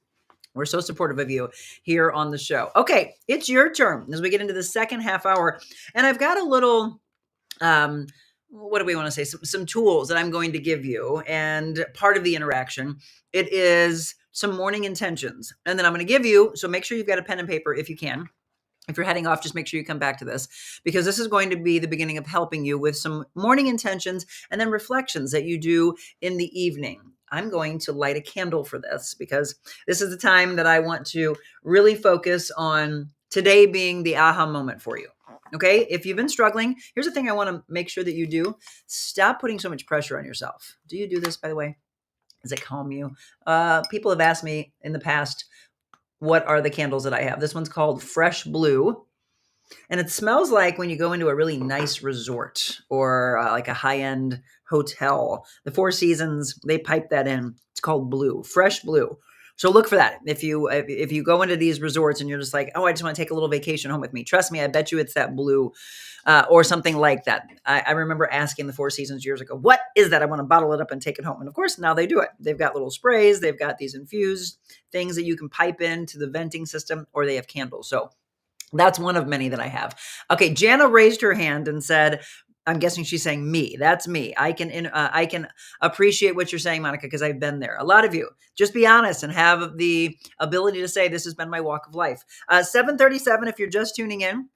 we're so supportive of you here on the show. Okay, it's your turn as we get into the second half hour. And I've got a little, what do we want to say? Some tools that I'm going to give you. And part of the interaction, it is some morning intentions. And then I'm going to give you, so make sure you've got a pen and paper if you can. If you're heading off, just make sure you come back to this, because this is going to be the beginning of helping you with some morning intentions and then reflections that you do in the evening. I'm going to light a candle for this because this is the time that I want to really focus on today being the aha moment for you. Okay. If you've been struggling, here's the thing I want to make sure that you do. Stop putting so much pressure on yourself. Do you do this, by the way? Does it calm you? People have asked me in the past, what are the candles that I have? This one's called Fresh Blue. And it smells like when you go into a really nice resort or like a high-end hotel. The Four Seasons, they pipe that in. It's called Blue, Fresh Blue. So look for that. If you go into these resorts and you're just like, oh, I just want to take a little vacation home with me. Trust me, I bet you it's that blue or something like that. I remember asking the Four Seasons years ago, what is that? I want to bottle it up and take it home. And of course, now they do it. They've got little sprays. They've got these infused things that you can pipe into the venting system, or they have candles. So that's one of many that I have. Okay, Jana raised her hand and said, I'm guessing she's saying me. That's me. I can appreciate what you're saying, Monica, because I've been there. A lot of you, just be honest and have the ability to say, this has been my walk of life. 7:37, if you're just tuning in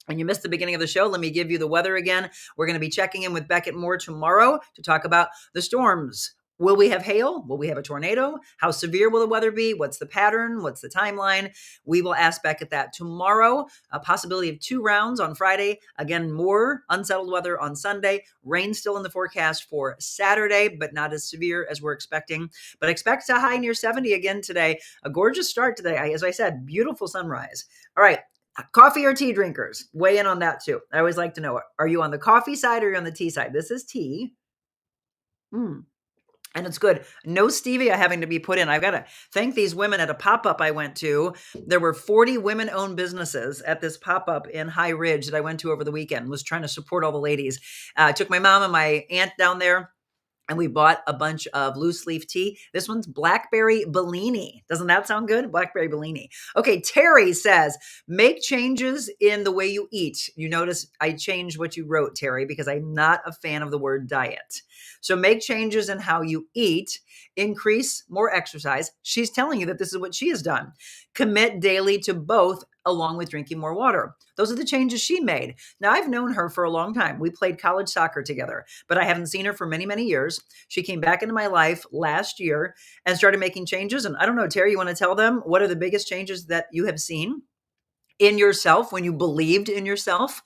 and you missed the beginning of the show, let me give you the weather again. We're going to be checking in with Beckett Moore tomorrow to talk about the storms. Will we have hail? Will we have a tornado? How severe will the weather be? What's the pattern? What's the timeline? We will ask Beckett that tomorrow. A possibility of 2 rounds on Friday. Again, more unsettled weather on Sunday. Rain still in the forecast for Saturday, but not as severe as we're expecting. But expect a high near 70 again today. A gorgeous start today. As I said, beautiful sunrise. All right. Coffee or tea drinkers? Weigh in on that too. I always like to know, are you on the coffee side or are you on the tea side? This is tea. And it's good. No stevia having to be put in. I've got to thank these women at a pop-up I went to. There were 40 women-owned businesses at this pop-up in High Ridge that I went to over the weekend. Was trying to support all the ladies. I took my mom and my aunt down there, and we bought a bunch of loose leaf tea. This one's Blackberry Bellini. Doesn't that sound good? Blackberry Bellini. Okay, Terry says, make changes in the way you eat. You notice I changed what you wrote, Terry, because I'm not a fan of the word diet. So make changes in how you eat, increase more exercise. She's telling you that this is what she has done. Commit daily to both along with drinking more water. Those are the changes she made. Now, I've known her for a long time. We played college soccer together, but I haven't seen her for many, many years. She came back into my life last year and started making changes. And I don't know, Terry, you want to tell them what are the biggest changes that you have seen in yourself when you believed in yourself?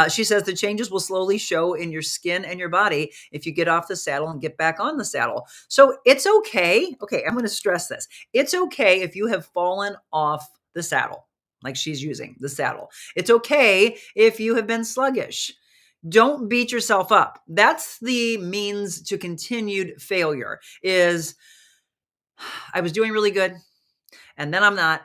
She says the changes will slowly show in your skin and your body if you get off the saddle and get back on the saddle. So it's okay. Okay, I'm going to stress this. It's okay if you have fallen off the saddle, like she's using the saddle. It's okay if you have been sluggish. Don't beat yourself up. That's the means to continued failure is I was doing really good and then I'm not,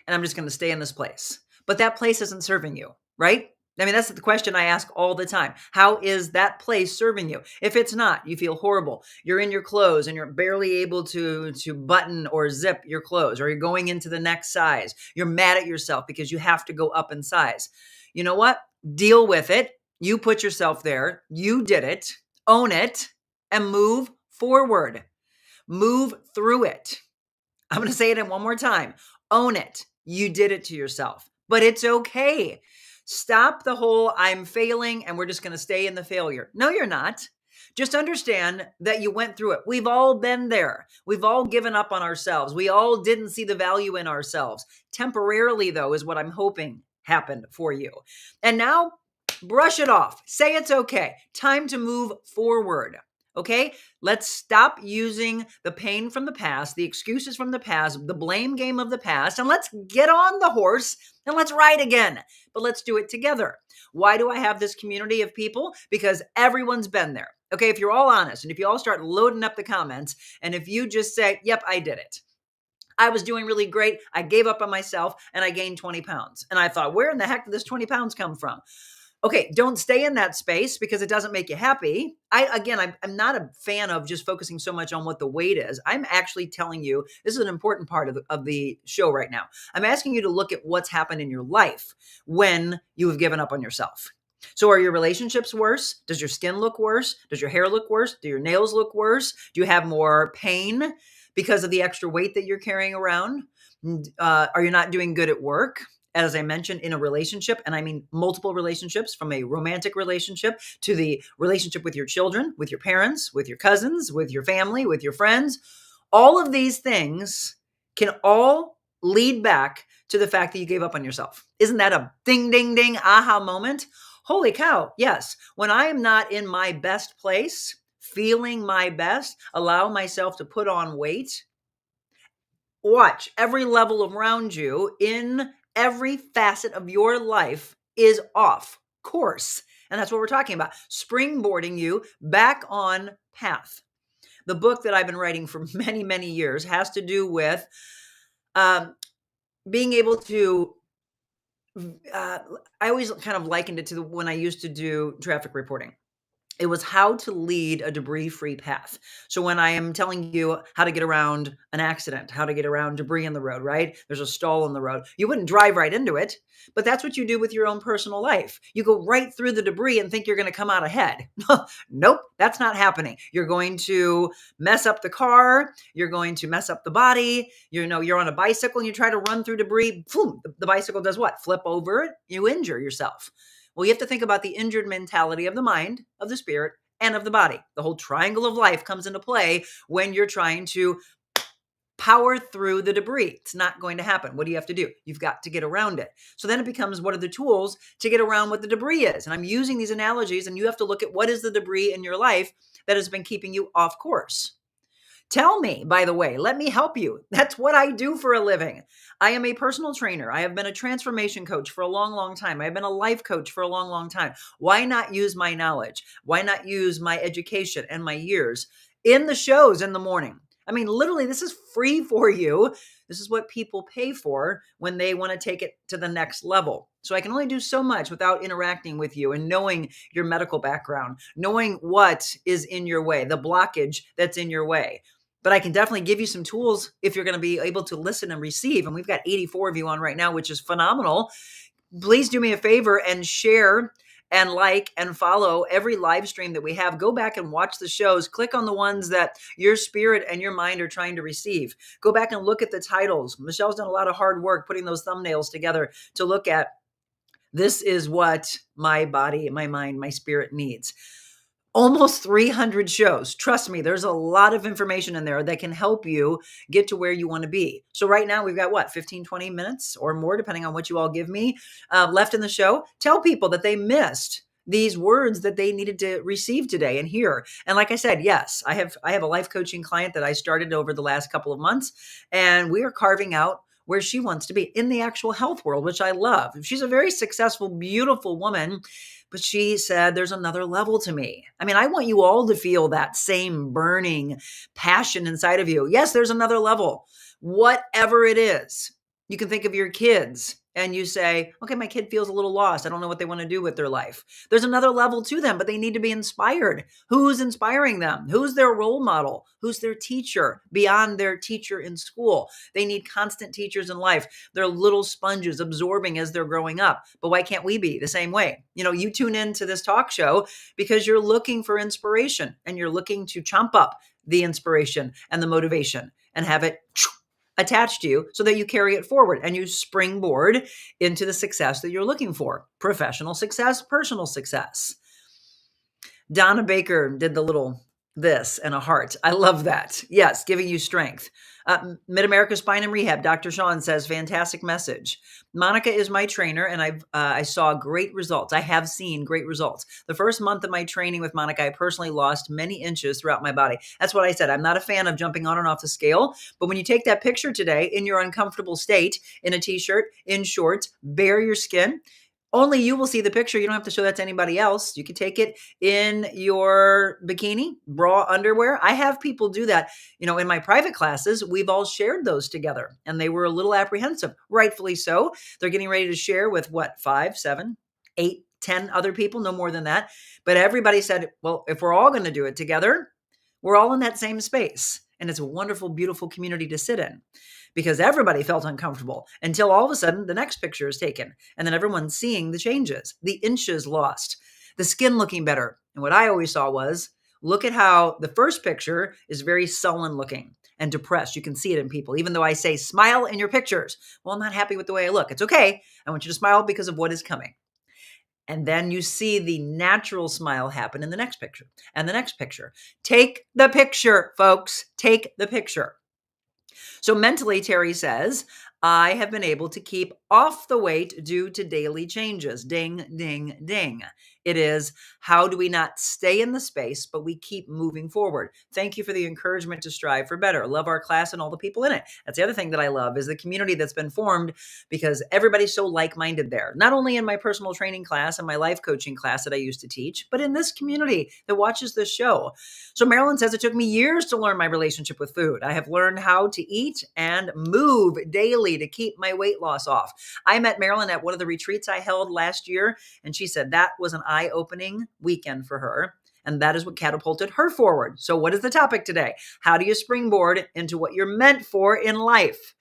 and I'm just going to stay in this place. But that place isn't serving you, right? I mean, that's the question I ask all the time. How is that place serving you? If it's not, you feel horrible. You're in your clothes and you're barely able to button or zip your clothes, or you're going into the next size. You're mad at yourself because you have to go up in size. You know what? Deal with it. You put yourself there. You did it. Own it and move forward. Move through it. I'm going to say it in one more time. Own it. You did it to yourself, but it's okay. Stop the whole I'm failing and we're just going to stay in the failure. No, you're not. Just understand that you went through it. We've all been there. We've all given up on ourselves. We all didn't see the value in ourselves. Temporarily, though, is what I'm hoping happened for you. And now brush it off. Say it's okay. Time to move forward. Okay, let's stop using the pain from the past, the excuses from the past, the blame game of the past, and let's get on the horse and let's ride again. But let's do it together. Why do I have this community of people? Because everyone's been there. Okay, if you're all honest and if you all start loading up the comments and if you just say, yep, I did it. I was doing really great. I gave up on myself and I gained 20 pounds. And I thought, where in the heck did this 20 pounds come from? Okay, don't stay in that space because it doesn't make you happy. I'm not a fan of just focusing so much on what the weight is. I'm actually telling you, this is an important part of the show right now. I'm asking you to look at what's happened in your life when you have given up on yourself. So are your relationships worse? Does your skin look worse? Does your hair look worse? Do your nails look worse? Do you have more pain because of the extra weight that you're carrying around? Are you not doing good at work? As I mentioned, in a relationship, and I mean multiple relationships, from a romantic relationship to the relationship with your children, with your parents, with your cousins, with your family, with your friends, all of these things can all lead back to the fact that you gave up on yourself. Isn't that a ding, ding, ding, aha moment? Holy cow, yes. When I am not in my best place, feeling my best, allow myself to put on weight, watch every level around you in every facet of your life is off course. And that's what we're talking about. Springboarding you back on path. The book that I've been writing for many, many years has to do with being able to, I always kind of likened it to when I used to do traffic reporting. It was how to lead a debris-free path. So when I am telling you how to get around an accident, how to get around debris in the road, right? There's a stall in the road. You wouldn't drive right into it, but that's what you do with your own personal life. You go right through the debris and think you're going to come out ahead. Nope, that's not happening. You're going to mess up the car. You're going to mess up the body. You're on a bicycle and you try to run through debris. Boom, the bicycle does what? Flip over it. You injure yourself. Well, you have to think about the injured mentality of the mind, of the spirit, and of the body. The whole triangle of life comes into play when you're trying to power through the debris. It's not going to happen. What do you have to do? You've got to get around it. So then it becomes, what are the tools to get around what the debris is? And I'm using these analogies, and you have to look at what is the debris in your life that has been keeping you off course. Tell me, by the way, let me help you. That's what I do for a living. I am a personal trainer. I have been a transformation coach for a long, long time. I've been a life coach for a long, long time. Why not use my knowledge? Why not use my education and my years in the shows in the morning? I mean, literally, this is free for you. This is what people pay for when they want to take it to the next level. So I can only do so much without interacting with you and knowing your medical background, knowing what is in your way, the blockage that's in your way. But I can definitely give you some tools if you're going to be able to listen and receive. And we've got 84 of you on right now, which is phenomenal. Please do me a favor and share and like and follow every live stream that we have. Go back and watch the shows. Click on the ones that your spirit and your mind are trying to receive. Go back and look at the titles. Michelle's done a lot of hard work putting those thumbnails together to look at. This is what my body, my mind, my spirit needs. Almost 300 shows. Trust me, there's a lot of information in there that can help you get to where you want to be. So right now we've got what, 15, 20 minutes or more, depending on what you all give me, left in the show. Tell people that they missed these words that they needed to receive today and hear. And like I said, yes, I have a life coaching client that I started over the last couple of months, and we are carving out where she wants to be in the actual health world, which I love. She's a very successful, beautiful woman, but she said, there's another level to me. I mean, I want you all to feel that same burning passion inside of you. Yes, there's another level. Whatever it is, you can think of your kids and you say, okay, my kid feels a little lost. I don't know what they want to do with their life. There's another level to them, but they need to be inspired. Who's inspiring them? Who's their role model? Who's their teacher beyond their teacher in school? They need constant teachers in life. They're little sponges absorbing as they're growing up. But why can't we be the same way? You know, you tune into this talk show because you're looking for inspiration and you're looking to chomp up the inspiration and the motivation and have it attached to you so that you carry it forward and you springboard into the success that you're looking for. Professional success, personal success. Donna Baker did the little this and a heart. I love that. Yes, giving you strength. Mid-America Spine and Rehab, Dr. Sean says, fantastic message. Monica is my trainer, and I saw great results. I have seen great results. The first month of my training with Monica, I personally lost many inches throughout my body. That's what I said. I'm not a fan of jumping on and off the scale, but when you take that picture today in your uncomfortable state, in a t-shirt, in shorts, bare your skin, only you will see the picture. You don't have to show that to anybody else. You can take it in your bikini, bra, underwear. I have people do that. You know, in my private classes, we've all shared those together and they were a little apprehensive, rightfully so. They're getting ready to share with what, 5, 7, 8, 10 other people, no more than that. But everybody said, well, if we're all going to do it together, we're all in that same space. And it's a wonderful, beautiful community to sit in. Because everybody felt uncomfortable until all of a sudden the next picture is taken. And then everyone's seeing the changes, the inches lost, the skin looking better. And what I always saw was, look at how the first picture is very sullen looking and depressed. You can see it in people, even though I say smile in your pictures. Well, I'm not happy with the way I look. It's okay. I want you to smile because of what is coming. And then you see the natural smile happen in the next picture and the next picture. Take the picture, folks. Take the picture. So mentally, Terry says, I have been able to keep off the weight due to daily changes. Ding, ding, ding. It is, how do we not stay in the space, but we keep moving forward? Thank you for the encouragement to strive for better. Love our class and all the people in it. That's the other thing that I love is the community that's been formed because everybody's so like-minded there. Not only in my personal training class and my life coaching class that I used to teach, but in this community that watches this show. So Marilyn says, it took me years to learn my relationship with food. I have learned how to eat and move daily to keep my weight loss off. I met Marilyn at one of the retreats I held last year, and she said that was an eye-opening weekend for her. And that is what catapulted her forward. So what is the topic today? How do you springboard into what you're meant for in life?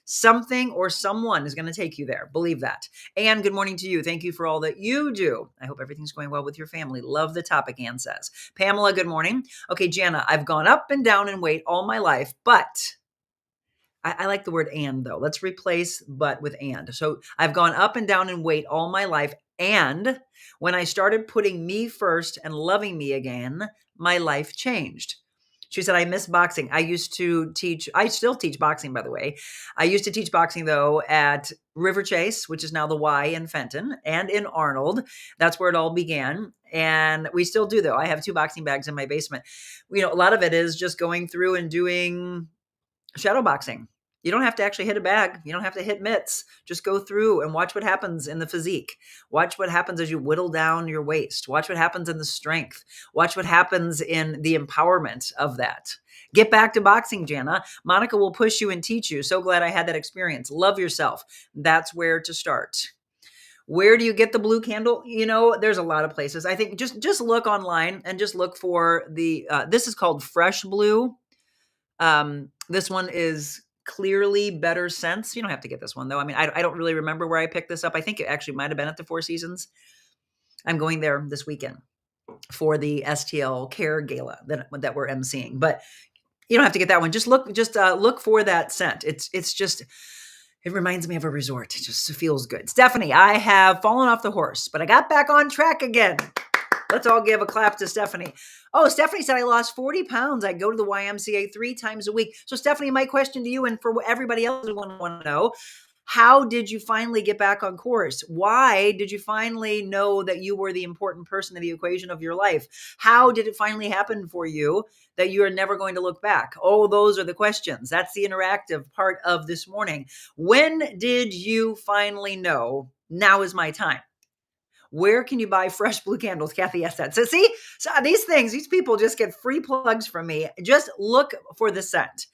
Something or someone is going to take you there. Believe that. Anne, good morning to you. Thank you for all that you do. I hope everything's going well with your family. Love the topic, Anne says. Pamela, good morning. Okay, Jana, I've gone up and down in weight all my life, but I like the word and though. Let's replace but with and. So I've gone up and down in weight all my life. And when I started putting me first and loving me again, my life changed. She said, I miss boxing. I still teach boxing, by the way. I used to teach boxing, though, at River Chase, which is now the Y in Fenton, and in Arnold. That's where it all began. And we still do, though. I have 2 boxing bags in my basement. You know, a lot of it is just going through and doing shadow boxing. You don't have to actually hit a bag. You don't have to hit mitts. Just go through and watch what happens in the physique. Watch what happens as you whittle down your waist. Watch what happens in the strength. Watch what happens in the empowerment of that. Get back to boxing, Jana. Monica will push you and teach you. So glad I had that experience. Love yourself. That's where to start. Where do you get the blue candle? You know, there's a lot of places. I think just look online and just look for this is called Fresh Blue. This one is Clearly Better Sense. You don't have to get this one though. I mean, I don't really remember where I picked this up. I think it actually might've been at the Four Seasons. I'm going there this weekend for the STL Care Gala that we're emceeing. But you don't have to get that one. Just look for that scent. It's just, it reminds me of a resort. It just feels good. Stephanie, I have fallen off the horse, but I got back on track again. Let's all give a clap to Stephanie. Oh, Stephanie said I lost 40 pounds. I go to the YMCA 3 times a week. So Stephanie, my question to you and for everybody else who want to know, how did you finally get back on course? Why did you finally know that you were the important person in the equation of your life? How did it finally happen for you that you are never going to look back? Oh, those are the questions. That's the interactive part of this morning. When did you finally know now is my time? Where can you buy fresh blue candles? Kathy asked that. So see, these people just get free plugs from me. Just look for the scent,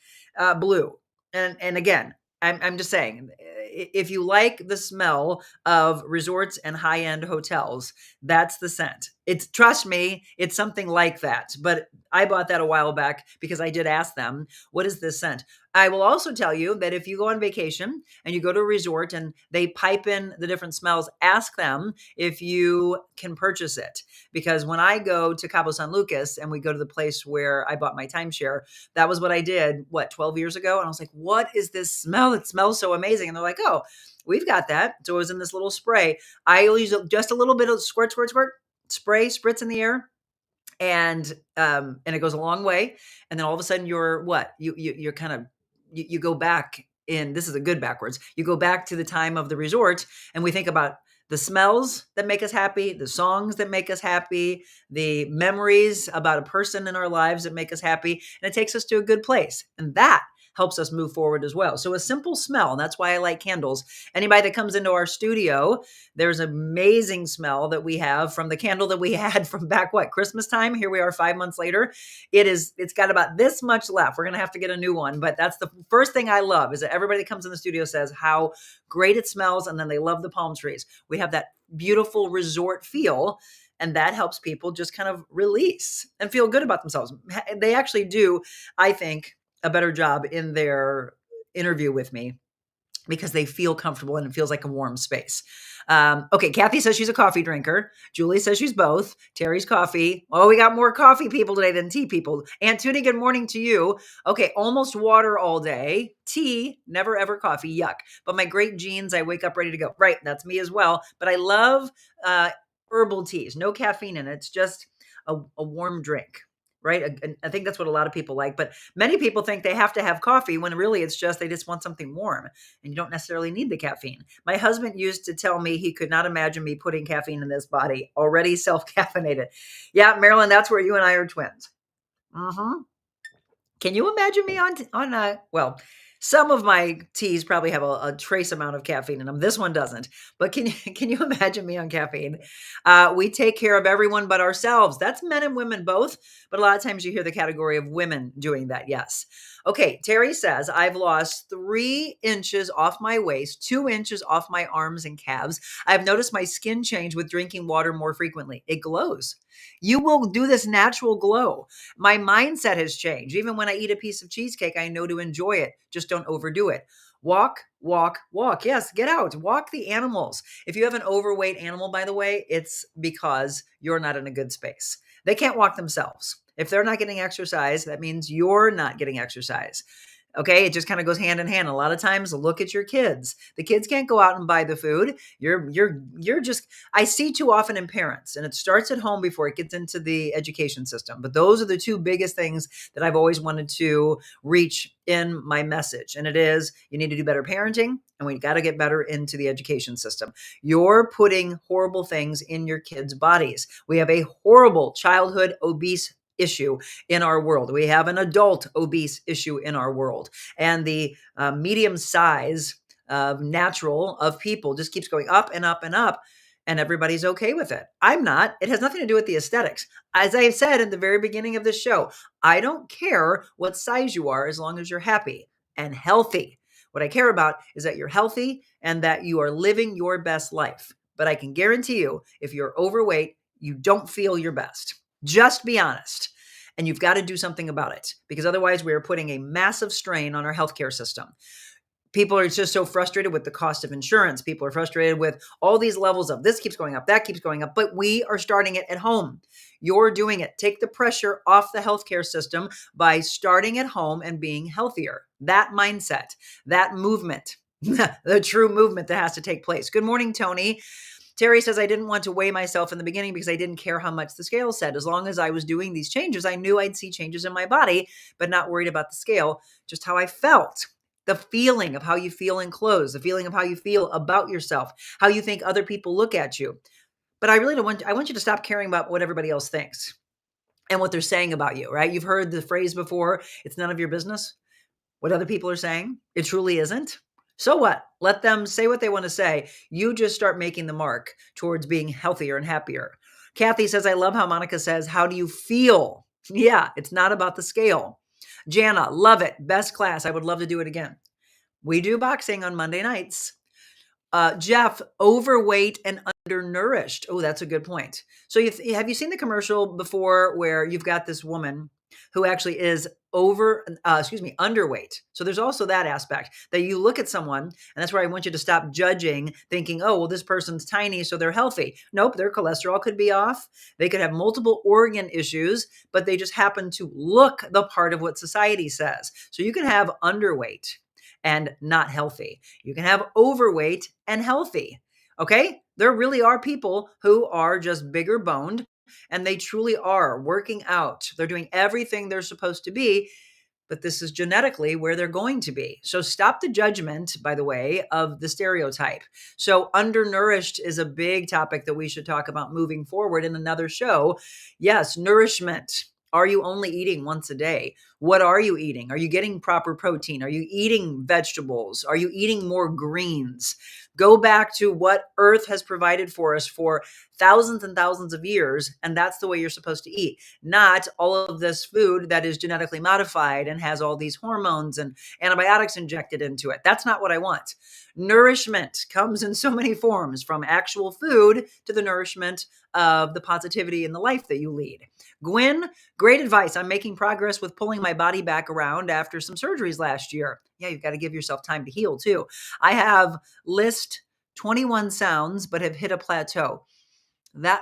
blue. And again, I'm just saying, if you like the smell of resorts and high-end hotels, that's the scent. Trust me, it's something like that. But I bought that a while back because I did ask them, what is this scent? I will also tell you that if you go on vacation and you go to a resort and they pipe in the different smells, ask them if you can purchase it. Because when I go to Cabo San Lucas and we go to the place where I bought my timeshare, that was what I did, 12 years ago? And I was like, what is this smell? It smells so amazing. And they're like, oh, we've got that. So it was in this little spray. I use just a little bit of squirt, spray, spritz in the air. And it goes a long way. And then all of a sudden you're kind of, you go back in, this is a good backwards. You go back to the time of the resort and we think about the smells that make us happy, the songs that make us happy, the memories about a person in our lives that make us happy. And it takes us to a good place. And that helps us move forward as well. So a simple smell, and that's why I like candles. Anybody that comes into our studio, there's an amazing smell that we have from the candle that we had from back, Christmas time. Here we are 5 months later. It's got about this much left. We're going to have to get a new one, but that's the first thing I love is that everybody that comes in the studio says how great it smells. And then they love the palm trees. We have that beautiful resort feel. And that helps people just kind of release and feel good about themselves. They actually do, I think, a better job in their interview with me because they feel comfortable and it feels like a warm space. Okay, Kathy says she's a coffee drinker. Julie says she's both. Terry's coffee. Oh, we got more coffee people today than tea people. Aunt Tootie, good morning to you. Okay, almost water all day. Tea, never ever coffee. Yuck. But my great genes, I wake up ready to go. Right, that's me as well. But I love herbal teas. No caffeine in it. It's just a warm drink. Right. I think that's what a lot of people like, but many people think they have to have coffee when really it's just, they just want something warm and you don't necessarily need the caffeine. My husband used to tell me he could not imagine me putting caffeine in this body, already self-caffeinated. Yeah, Marilyn, that's where you and I are twins. Can you imagine me on some of my teas probably have a trace amount of caffeine in them. This one doesn't. But can you imagine me on caffeine? We take care of everyone but ourselves. That's men and women both. But a lot of times you hear the category of women doing that. Yes. Okay. Terry says, I've lost 3 inches off my waist, 2 inches off my arms and calves. I've noticed my skin change with drinking water more frequently. It glows. You will do this natural glow. My mindset has changed. Even when I eat a piece of cheesecake, I know to enjoy it. Just don't overdo it. Walk, walk, walk. Yes, get out. Walk the animals. If you have an overweight animal, by the way, it's because you're not in a good space. They can't walk themselves. If they're not getting exercise, that means you're not getting exercise. Okay, it just kind of goes hand in hand. A lot of times, look at your kids. The kids can't go out and buy the food. You're just, I see too often in parents, and it starts at home before it gets into the education system. But those are the 2 biggest things that I've always wanted to reach in my message. And it is, you need to do better parenting, and we got to get better into the education system. You're putting horrible things in your kids' bodies. We have a horrible childhood obese issue in our world. We have an adult obese issue in our world. And the medium size of people just keeps going up and up and up. And everybody's okay with it. I'm not. It has nothing to do with the aesthetics. As I said in the very beginning of the show, I don't care what size you are as long as you're happy and healthy. What I care about is that you're healthy and that you are living your best life. But I can guarantee you, if you're overweight, you don't feel your best. Just be honest. And you've got to do something about it because otherwise we are putting a massive strain on our healthcare system. People are just so frustrated with the cost of insurance. People are frustrated with all these levels of this keeps going up, that keeps going up, but we are starting it at home. You're doing it. Take the pressure off the healthcare system by starting at home and being healthier. That mindset, that movement, the true movement that has to take place. Good morning, Tony. Terry says, I didn't want to weigh myself in the beginning because I didn't care how much the scale said. As long as I was doing these changes, I knew I'd see changes in my body, but not worried about the scale, just how I felt. The feeling of how you feel in clothes, the feeling of how you feel about yourself, how you think other people look at you. But I really I want you to stop caring about what everybody else thinks and what they're saying about you, right? You've heard the phrase before, it's none of your business what other people are saying. It truly isn't. So what? Let them say what they want to say. You just start making the mark towards being healthier and happier. Kathy says, I love how Monica says, how do you feel? Yeah, it's not about the scale. Jana, love it. Best class. I would love to do it again. We do boxing on Monday nights. Jeff, overweight and undernourished. Oh, that's a good point. So have you seen the commercial before where you've got this woman who actually is underweight. So there's also that aspect that you look at someone, and that's where I want you to stop judging, thinking, oh, well, this person's tiny, so they're healthy. Nope, their cholesterol could be off. They could have multiple organ issues, but they just happen to look the part of what society says. So you can have underweight and not healthy. You can have overweight and healthy. Okay? There really are people who are just bigger boned and they truly are working out. They're doing everything they're supposed to be, but this is genetically where they're going to be. So stop the judgment, by the way, of the stereotype. So undernourished is a big topic that we should talk about moving forward in another show. Yes, nourishment. Are you only eating once a day? What are you eating? Are you getting proper protein? Are you eating vegetables? Are you eating more greens? Go back to what Earth has provided for us for thousands and thousands of years, and that's the way you're supposed to eat. Not all of this food that is genetically modified and has all these hormones and antibiotics injected into it. That's not what I want. Nourishment comes in so many forms, from actual food to the nourishment of the positivity in the life that you lead. Gwen, great advice. I'm making progress with pulling my body back around after some surgeries last year. Yeah, you've got to give yourself time to heal too. I have list 21 sounds, but have hit a plateau. That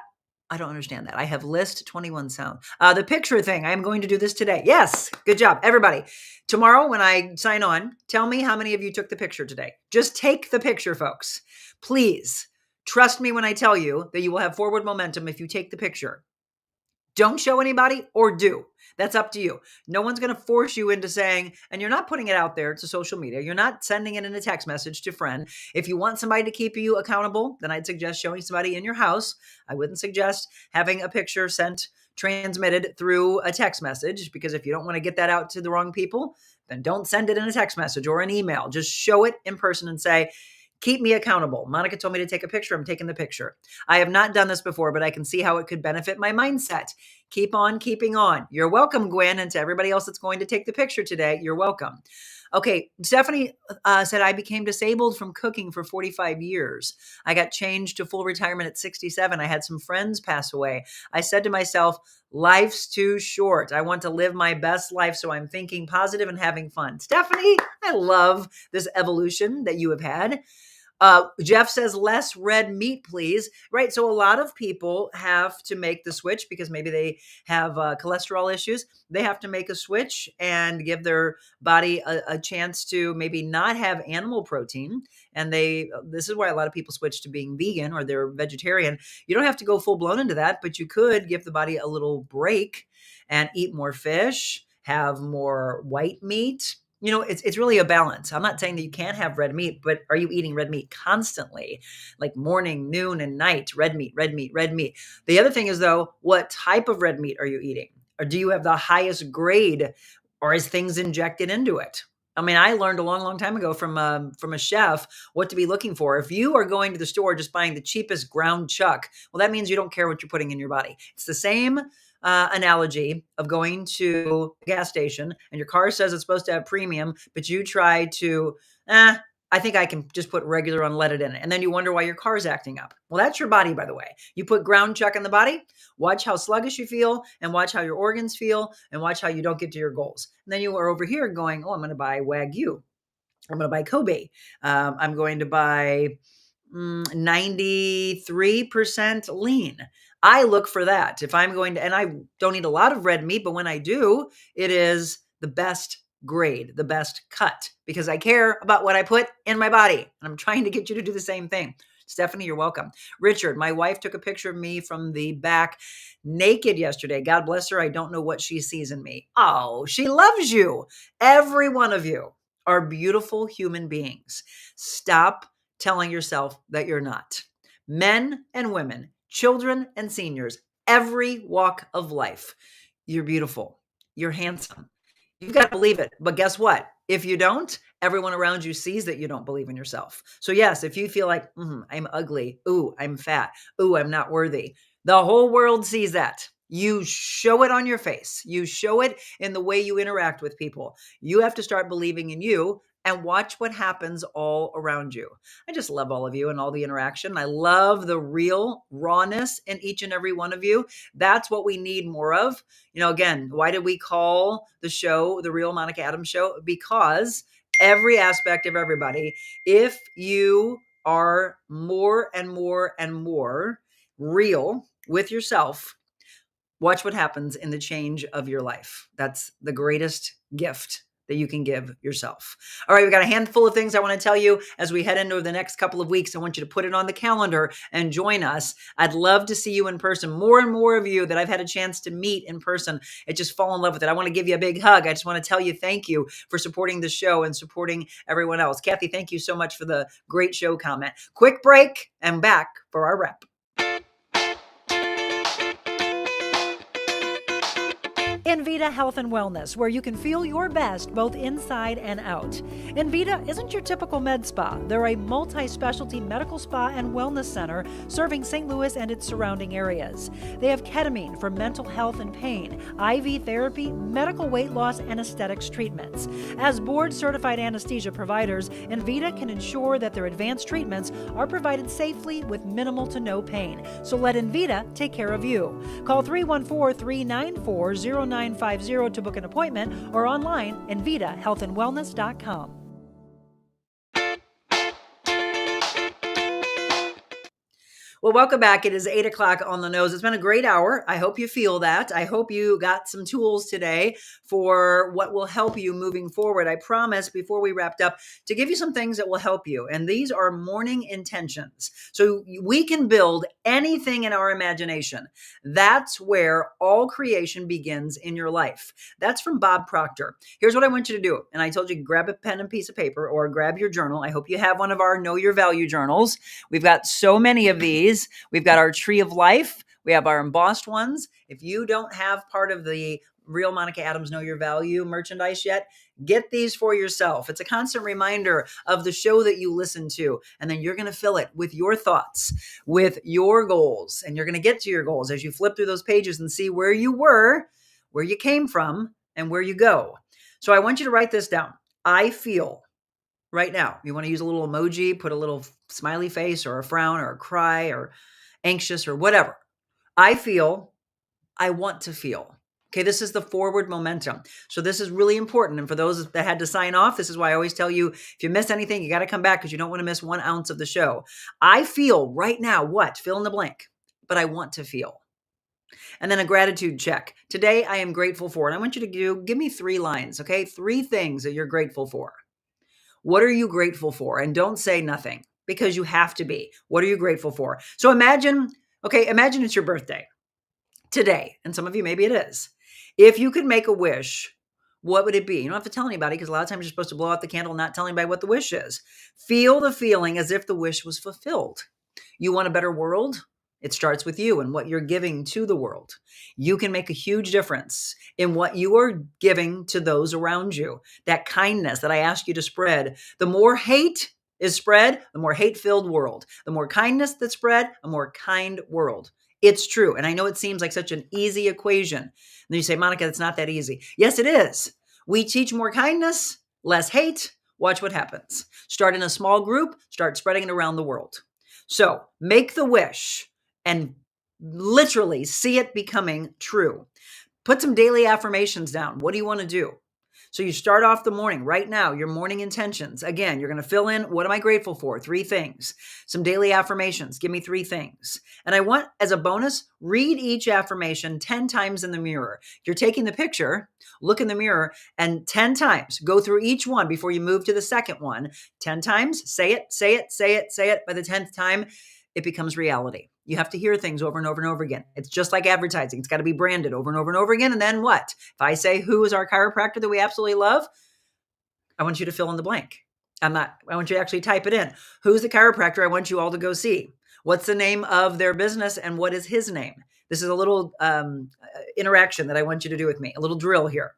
I don't understand that. I have list 21 sounds. The picture thing, I am going to do this today. Yes, good job, everybody. Tomorrow when I sign on, tell me how many of you took the picture today. Just take the picture, folks. Please trust me when I tell you that you will have forward momentum if you take the picture. Don't show anybody or do. That's up to you. No one's going to force you into saying, and you're not putting it out there to social media. You're not sending it in a text message to a friend. If you want somebody to keep you accountable, then I'd suggest showing somebody in your house. I wouldn't suggest having a picture transmitted through a text message, because if you don't want to get that out to the wrong people, then don't send it in a text message or an email. Just show it in person and say, keep me accountable. Monica told me to take a picture. I'm taking the picture. I have not done this before, but I can see how it could benefit my mindset. Keep on keeping on. You're welcome, Gwen. And to everybody else that's going to take the picture today, you're welcome. Okay, Stephanie said, I became disabled from cooking for 45 years. I got changed to full retirement at 67. I had some friends pass away. I said to myself, life's too short. I want to live my best life, so I'm thinking positive and having fun. Stephanie, I love this evolution that you have had. Jeff says less red meat, please. Right. So a lot of people have to make the switch because maybe they have cholesterol issues. They have to make a switch and give their body a chance to maybe not have animal protein. And this is why a lot of people switch to being vegan or they're vegetarian. You don't have to go full blown into that, but you could give the body a little break and eat more fish, have more white meat. You know, it's really a balance. I'm not saying that you can't have red meat, but are you eating red meat constantly? Like morning, noon, and night, red meat, red meat, red meat. The other thing is, though, what type of red meat are you eating? Or do you have the highest grade, or is things injected into it? I mean, I learned a long, long time ago from a chef what to be looking for. If you are going to the store just buying the cheapest ground chuck, well, that means you don't care what you're putting in your body. It's the same analogy of going to a gas station and your car says it's supposed to have premium, but you try to, I think I can just put regular unleaded in it. And then you wonder why your car's acting up. Well, that's your body, by the way. You put ground chuck in the body, watch how sluggish you feel and watch how your organs feel and watch how you don't get to your goals. And then you are over here going, oh, I'm going to buy Wagyu. I'm going to buy Kobe. I'm going to buy 93% lean. I look for that. If I'm going to, and I don't eat a lot of red meat, but when I do, it is the best grade, the best cut, because I care about what I put in my body. And I'm trying to get you to do the same thing. Stephanie, you're welcome. Richard, my wife took a picture of me from the back naked yesterday. God bless her. I don't know what she sees in me. Oh, she loves you. Every one of you are beautiful human beings. Stop telling yourself that you're not. Men and women, children and seniors, every walk of life. You're beautiful. You're handsome. You've got to believe it. But guess what? If you don't, everyone around you sees that you don't believe in yourself. So yes, if you feel like, I'm ugly, ooh, I'm fat, ooh, I'm not worthy, the whole world sees that. You show it on your face. You show it in the way you interact with people. You have to start believing in you and watch what happens all around you. I just love all of you and all the interaction. I love the real rawness in each and every one of you. That's what we need more of. Again, why did we call the show The Real Monica Adams Show? Because every aspect of everybody, if you are more and more and more real with yourself, watch what happens in the change of your life. That's the greatest gift that you can give yourself. All right, we've got a handful of things I want to tell you as we head into the next couple of weeks. I want you to put it on the calendar and join us. I'd love to see you in person. More and more of you that I've had a chance to meet in person, I just fall in love with it. I want to give you a big hug. I just want to tell you thank you for supporting the show and supporting everyone else. Kathy, thank you so much for the great show comment. Quick break and back for our wrap. Envita Health and Wellness, where you can feel your best both inside and out. Envita isn't your typical med spa. They're a multi-specialty medical spa and wellness center serving St. Louis and its surrounding areas. They have ketamine for mental health and pain, IV therapy, medical weight loss, and aesthetics treatments. As board-certified anesthesia providers, Envita can ensure that their advanced treatments are provided safely with minimal to no pain. So let Envita take care of you. Call 314-394-0950 to book an appointment or online envitahealthandwellness.com. Well, welcome back. It is 8 o'clock on the nose. It's been a great hour. I hope you feel that. I hope you got some tools today for what will help you moving forward. I promised before we wrapped up to give you some things that will help you. And these are morning intentions. So we can build anything in our imagination. That's where all creation begins in your life. That's from Bob Proctor. Here's what I want you to do. And I told you, grab a pen and piece of paper or grab your journal. I hope you have one of our Know Your Value journals. We've got so many of these. We've got our Tree of Life. We have our embossed ones. If you don't have part of the Real Monica Adams Know Your Value merchandise yet, get these for yourself. It's a constant reminder of the show that you listen to. And then you're going to fill it with your thoughts, with your goals. And you're going to get to your goals as you flip through those pages and see where you were, where you came from, and where you go. So I want you to write this down. I feel. Right now, you want to use a little emoji, put a little smiley face or a frown or a cry or anxious or whatever. I feel, I want to feel. Okay, this is the forward momentum. So this is really important. And for those that had to sign off, this is why I always tell you, if you miss anything, you got to come back because you don't want to miss 1 ounce of the show. I feel right now what? Fill in the blank. But I want to feel. And then a gratitude check. Today, I am grateful for. And I want you to give me 3 lines, okay? 3 things that you're grateful for. What are you grateful for? And don't say nothing because you have to be. What are you grateful for? So imagine it's your birthday today. And some of you, maybe it is. If you could make a wish, what would it be? You don't have to tell anybody because a lot of times you're supposed to blow out the candle, not tell anybody what the wish is. Feel the feeling as if the wish was fulfilled. You want a better world? It starts with you and what you're giving to the world. You can make a huge difference in what you are giving to those around you. That kindness that I ask you to spread. The more hate is spread, the more hate-filled world. The more kindness that's spread, a more kind world. It's true. And I know it seems like such an easy equation. And then you say, Monica, it's not that easy. Yes, it is. We teach more kindness, less hate. Watch what happens. Start in a small group, start spreading it around the world. So make the wish and literally see it becoming true. Put some daily affirmations down. What do you want to do? So you start off the morning right now, your morning intentions. Again, you're going to fill in, what am I grateful for? 3 things. Some daily affirmations. Give me 3 things. And I want, as a bonus, read each affirmation 10 times in the mirror. You're taking the picture, look in the mirror, and 10 times go through each one before you move to the second one. 10 times, say it, say it, say it, say it. By the 10th time, it becomes reality. You have to hear things over and over and over again. It's just like advertising. It's got to be branded over and over and over again. And then what? If I say, who is our chiropractor that we absolutely love? I want you to fill in the blank. I want you to actually type it in. Who's the chiropractor I want you all to go see? What's the name of their business and what is his name? This is a little interaction that I want you to do with me, a little drill here.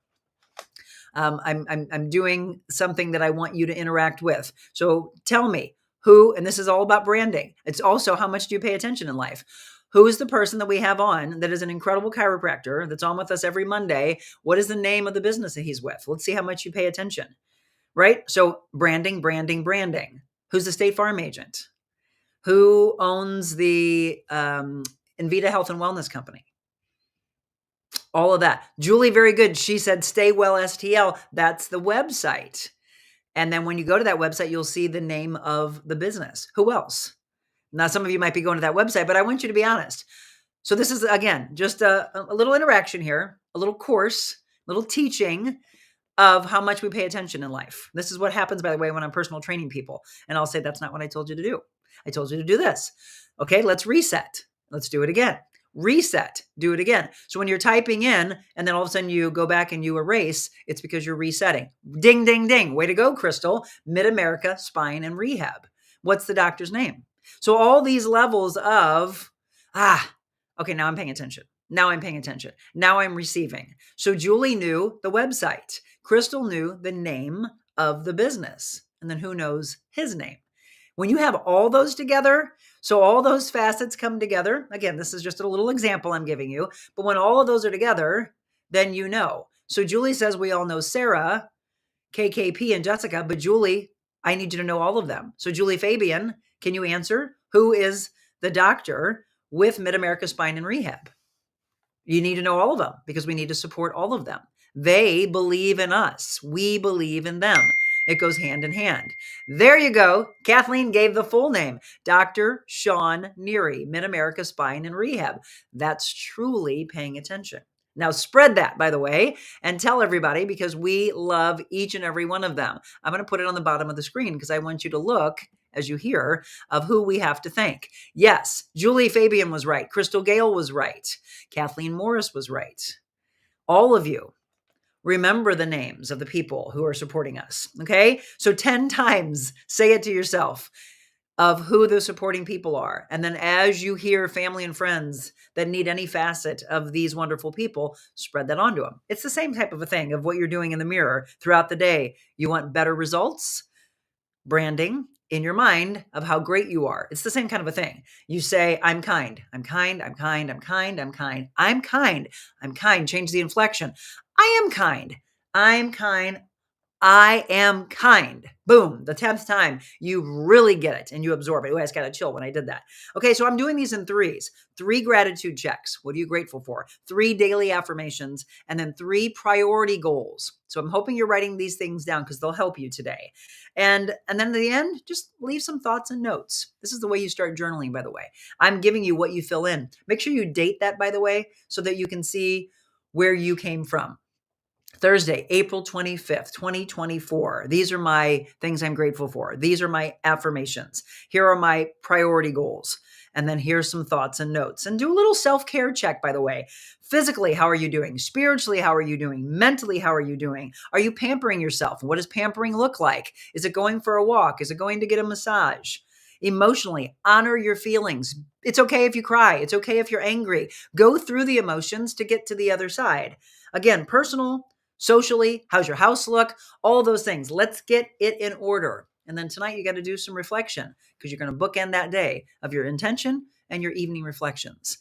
I'm doing something that I want you to interact with. So tell me who, and this is all about branding. It's also how much do you pay attention in life? Who is the person that we have on that is an incredible chiropractor that's on with us every Monday? What is the name of the business that he's with? Let's see how much you pay attention, right? So branding, branding, branding. Who's the State Farm agent? Who owns the Envita Health and Wellness Company? All of that. Julie, very good. She said, Stay Well STL. That's the website. And then when you go to that website, you'll see the name of the business. Who else? Now, some of you might be going to that website, but I want you to be honest. So this is, again, just a little interaction here, a little course, a little teaching of how much we pay attention in life. This is what happens, by the way, when I'm personal training people. And I'll say, that's not what I told you to do. I told you to do this. Okay, let's reset. Let's do it again. Reset, do it again. So when you're typing in and then all of a sudden you go back and you erase, it's because you're resetting. Ding, ding, ding. Way to go, Crystal. Mid-America Spine and Rehab. What's the doctor's name? So all these levels of, okay, now I'm paying attention. Now I'm paying attention. Now I'm receiving. So Julie knew the website. Crystal knew the name of the business. And then who knows his name? When you have all those together, so all those facets come together, again, this is just a little example I'm giving you, but when all of those are together, then you know. So Julie says we all know Sarah, KKP, and Jessica, but Julie, I need you to know all of them. So Julie Fabian, can you answer? Who is the doctor with Mid-America Spine and Rehab? You need to know all of them because we need to support all of them. They believe in us. We believe in them. It goes hand in hand. There you go. Kathleen gave the full name. Dr. Sean Neary, Mid-America Spine and Rehab. That's truly paying attention. Now spread that, by the way, and tell everybody because we love each and every one of them. I'm going to put it on the bottom of the screen because I want you to look, as you hear, of who we have to thank. Yes, Julie Fabian was right. Crystal Gale was right. Kathleen Morris was right. All of you. Remember the names of the people who are supporting us. Okay. So 10 times say it to yourself of who the supporting people are. And then as you hear family and friends that need any facet of these wonderful people, spread that onto them. It's the same type of a thing of what you're doing in the mirror throughout the day. You want better results? Branding in your mind of how great you are. It's the same kind of a thing. You say, I'm kind, I'm kind, I'm kind, I'm kind, I'm kind, I'm kind, I'm kind. Change the inflection. I am kind. I'm kind. I am kind. Boom. The 10th time you really get it and you absorb it. Oh, I just got to chill when I did that. Okay. So I'm doing these in 3s, 3 gratitude checks. What are you grateful for? 3 daily affirmations and then 3 priority goals. So I'm hoping you're writing these things down because they'll help you today. And then at the end, just leave some thoughts and notes. This is the way you start journaling, by the way. I'm giving you what you fill in. Make sure you date that, by the way, so that you can see where you came from. Thursday, April 25th, 2024. These are my things I'm grateful for. These are my affirmations. Here are my priority goals. And then here's some thoughts and notes. And do a little self-care check, by the way. Physically, how are you doing? Spiritually, how are you doing? Mentally, how are you doing? Are you pampering yourself? What does pampering look like? Is it going for a walk? Is it going to get a massage? Emotionally, honor your feelings. It's okay if you cry. It's okay if you're angry. Go through the emotions to get to the other side. Again, personal, socially, how's your house look? All those things. Let's get it in order. And then tonight you got to do some reflection because you're going to bookend that day of your intention and your evening reflections.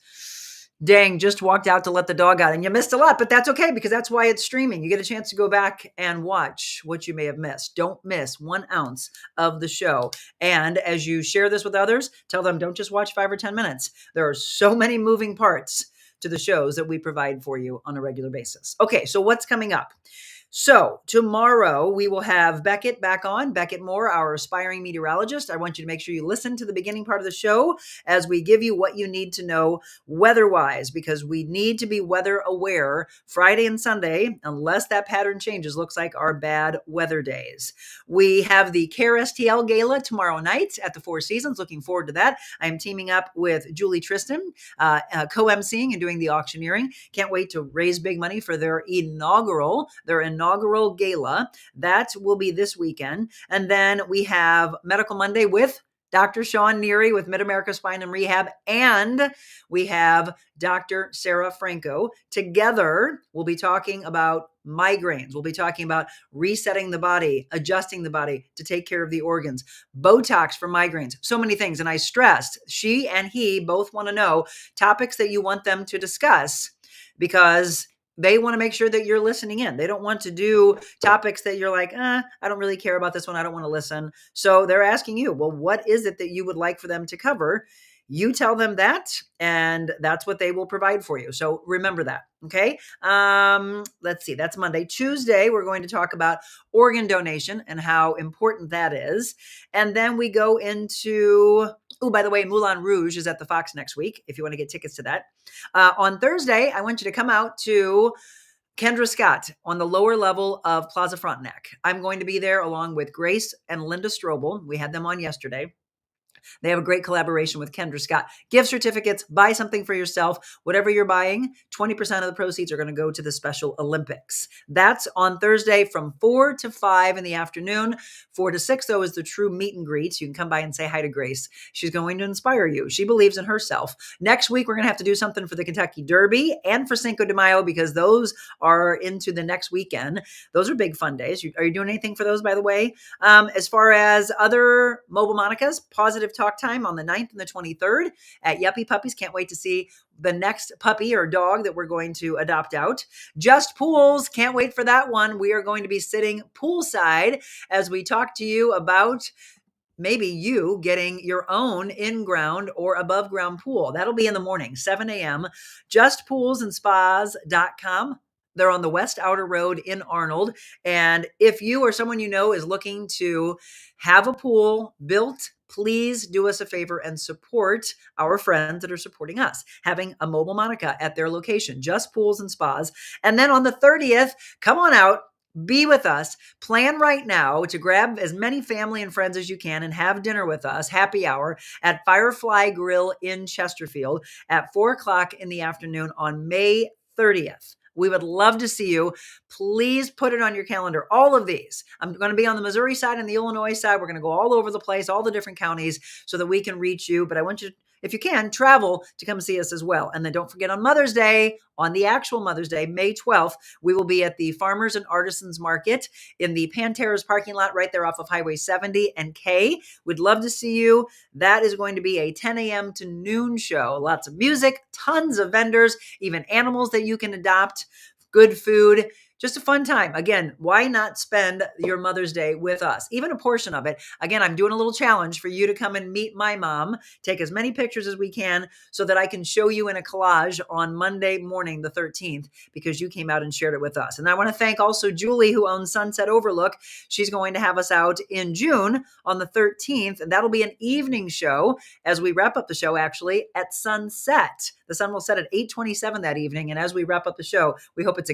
Dang, just walked out to let the dog out and you missed a lot, but that's okay because that's why it's streaming. You get a chance to go back and watch what you may have missed. Don't miss 1 ounce of the show. And as you share this with others, tell them don't just watch 5 or 10 minutes. There are so many moving parts to the shows that we provide for you on a regular basis. Okay, so what's coming up? So tomorrow we will have Beckett back on, Beckett Moore, our aspiring meteorologist. I want you to make sure you listen to the beginning part of the show as we give you what you need to know weather-wise, because we need to be weather aware Friday and Sunday, unless that pattern changes, looks like our bad weather days. We have the Care STL Gala tomorrow night at the Four Seasons. Looking forward to that. I'm teaming up with Julie Tristan, co-emceeing and doing the auctioneering. Can't wait to raise big money for their inaugural gala. That will be this weekend. And then we have Medical Monday with Dr. Sean Neary with Mid-America Spine and Rehab. And we have Dr. Sarah Franco. Together, we'll be talking about migraines. We'll be talking about resetting the body, adjusting the body to take care of the organs, Botox for migraines, so many things. And I stressed, she and he both want to know topics that you want them to discuss, because they want to make sure that you're listening in. They don't want to do topics that you're like, I don't really care about this one. I don't want to listen. So they're asking you, well, what is it that you would like for them to cover? You tell them that, and that's what they will provide for you. So remember that. Okay. Let's see. That's Monday. Tuesday, we're going to talk about organ donation and how important that is. And then we go into, oh, by the way, Moulin Rouge is at the Fox next week, if you want to get tickets to that. On Thursday, I want you to come out to Kendra Scott on the lower level of Plaza Frontenac. I'm going to be there along with Grace and Linda Strobel. We had them on yesterday. They have a great collaboration with Kendra Scott. Gift certificates, buy something for yourself. Whatever you're buying, 20% of the proceeds are going to go to the Special Olympics. That's on Thursday from 4 to 5 in the afternoon. 4 to 6, though, is the true meet and greet. You can come by and say hi to Grace. She's going to inspire you. She believes in herself. Next week, we're going to have to do something for the Kentucky Derby and for Cinco de Mayo, because those are into the next weekend. Those are big fun days. Are you doing anything for those, by the way? As far as other Mobile Monica's, Positive Talk Time on the 9th and the 23rd at Yuppie Puppies. Can't wait to see the next puppy or dog that we're going to adopt out. Just Pools. Can't wait for that one. We are going to be sitting poolside as we talk to you about maybe you getting your own in-ground or above-ground pool. That'll be in the morning, 7 a.m. JustPoolsAndSpas.com. They're on the West Outer Road in Arnold. And if you or someone you know is looking to have a pool built, please do us a favor and support our friends that are supporting us, having a Mobile Monica at their location, Just Pools and Spas. And then on the 30th, come on out. Be with us. Plan right now to grab as many family and friends as you can and have dinner with us, happy hour, at Firefly Grill in Chesterfield at 4 o'clock in the afternoon on May 30th. We would love to see you. Please put it on your calendar. All of these. I'm going to be on the Missouri side and the Illinois side. We're going to go all over the place, all the different counties, so that we can reach you. But I want you to, if you can, travel to come see us as well. And then don't forget, on Mother's Day, on the actual Mother's Day, May 12th, we will be at the Farmers and Artisans Market in the Panteras parking lot right there off of Highway 70 and K. We'd love to see you. That is going to be a 10 a.m. to noon show. Lots of music, tons of vendors, even animals that you can adopt, good food. Just a fun time. Again, why not spend your Mother's Day with us? Even a portion of it. Again, I'm doing a little challenge for you to come and meet my mom. Take as many pictures as we can so that I can show you in a collage on Monday morning, the 13th, because you came out and shared it with us. And I want to thank also Julie, who owns Sunset Overlook. She's going to have us out in June on the 13th. And that'll be an evening show as we wrap up the show, actually, at sunset. The sun will set at 8:27 that evening. And as we wrap up the show, we hope it's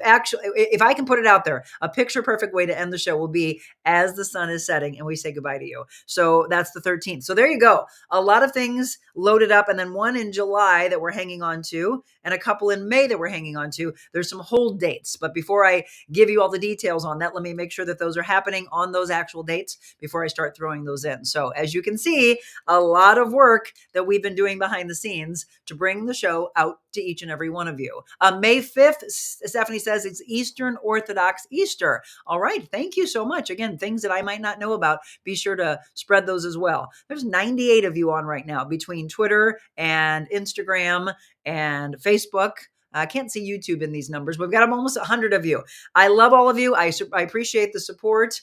actually, if I can put it out there, a picture perfect way to end the show will be as the sun is setting and we say goodbye to you. So that's the 13th. So there you go. A lot of things loaded up, and then one in July that we're hanging on to, and a couple in May that we're hanging on to. There's some hold dates, but before I give you all the details on that, let me make sure that those are happening on those actual dates before I start throwing those in. So as you can see, a lot of work that we've been doing behind the scenes to bring the show out to each and every one of you. May 5th, Stephanie says it's Eastern Orthodox Easter. All right. Thank you so much. Again, things that I might not know about, be sure to spread those as well. There's 98 of you on right now between Twitter and Instagram and Facebook. I can't see YouTube in these numbers, but we've got almost 100 of you. I love all of you. I appreciate the support.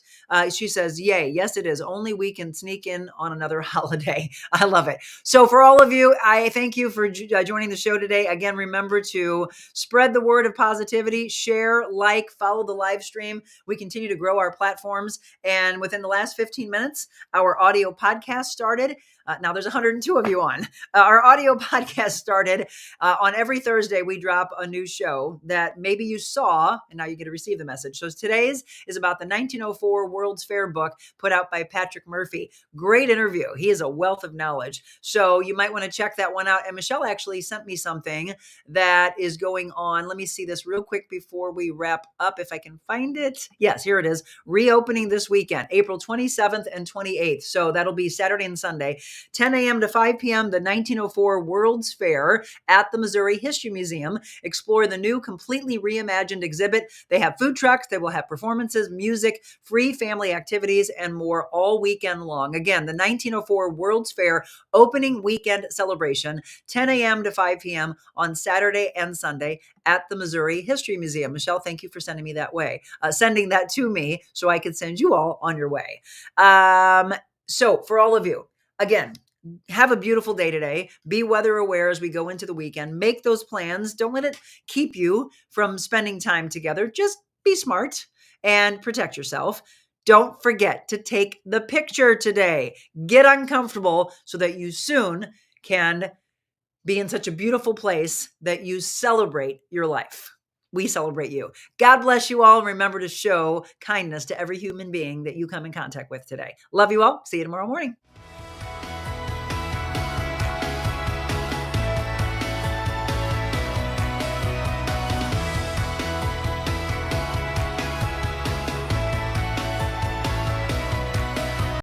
She says, yay. Yes, it is. Only we can sneak in on another holiday. I love it. So for all of you, I thank you for joining the show today. Again, remember to spread the word of positivity, share, like, follow the live stream. We continue to grow our platforms. And within the last 15 minutes, our audio podcast started. Now there's 102 of you on. Our audio podcast started. On every Thursday, we drop a new show that maybe you saw, and now you get to receive the message. So today's is about the 1904 World's Fair book put out by Patrick Murphy. Great interview. He is a wealth of knowledge. So you might want to check that one out. And Michelle actually sent me something that is going on. Let me see this real quick before we wrap up, if I can find it. Yes, here it is. Reopening this weekend, April 27th and 28th. So that'll be Saturday and Sunday. 10 a.m. to 5 p.m., the 1904 World's Fair at the Missouri History Museum. Explore the new, completely reimagined exhibit. They have food trucks, they will have performances, music, free family activities, and more all weekend long. Again, the 1904 World's Fair opening weekend celebration, 10 a.m. to 5 p.m. on Saturday and Sunday at the Missouri History Museum. Michelle, thank you for sending that to me so I could send you all on your way. So for all of you, again, have a beautiful day today. Be weather aware as we go into the weekend. Make those plans. Don't let it keep you from spending time together. Just be smart and protect yourself. Don't forget to take the picture today. Get uncomfortable so that you soon can be in such a beautiful place that you celebrate your life. We celebrate you. God bless you all. Remember to show kindness to every human being that you come in contact with today. Love you all. See you tomorrow morning.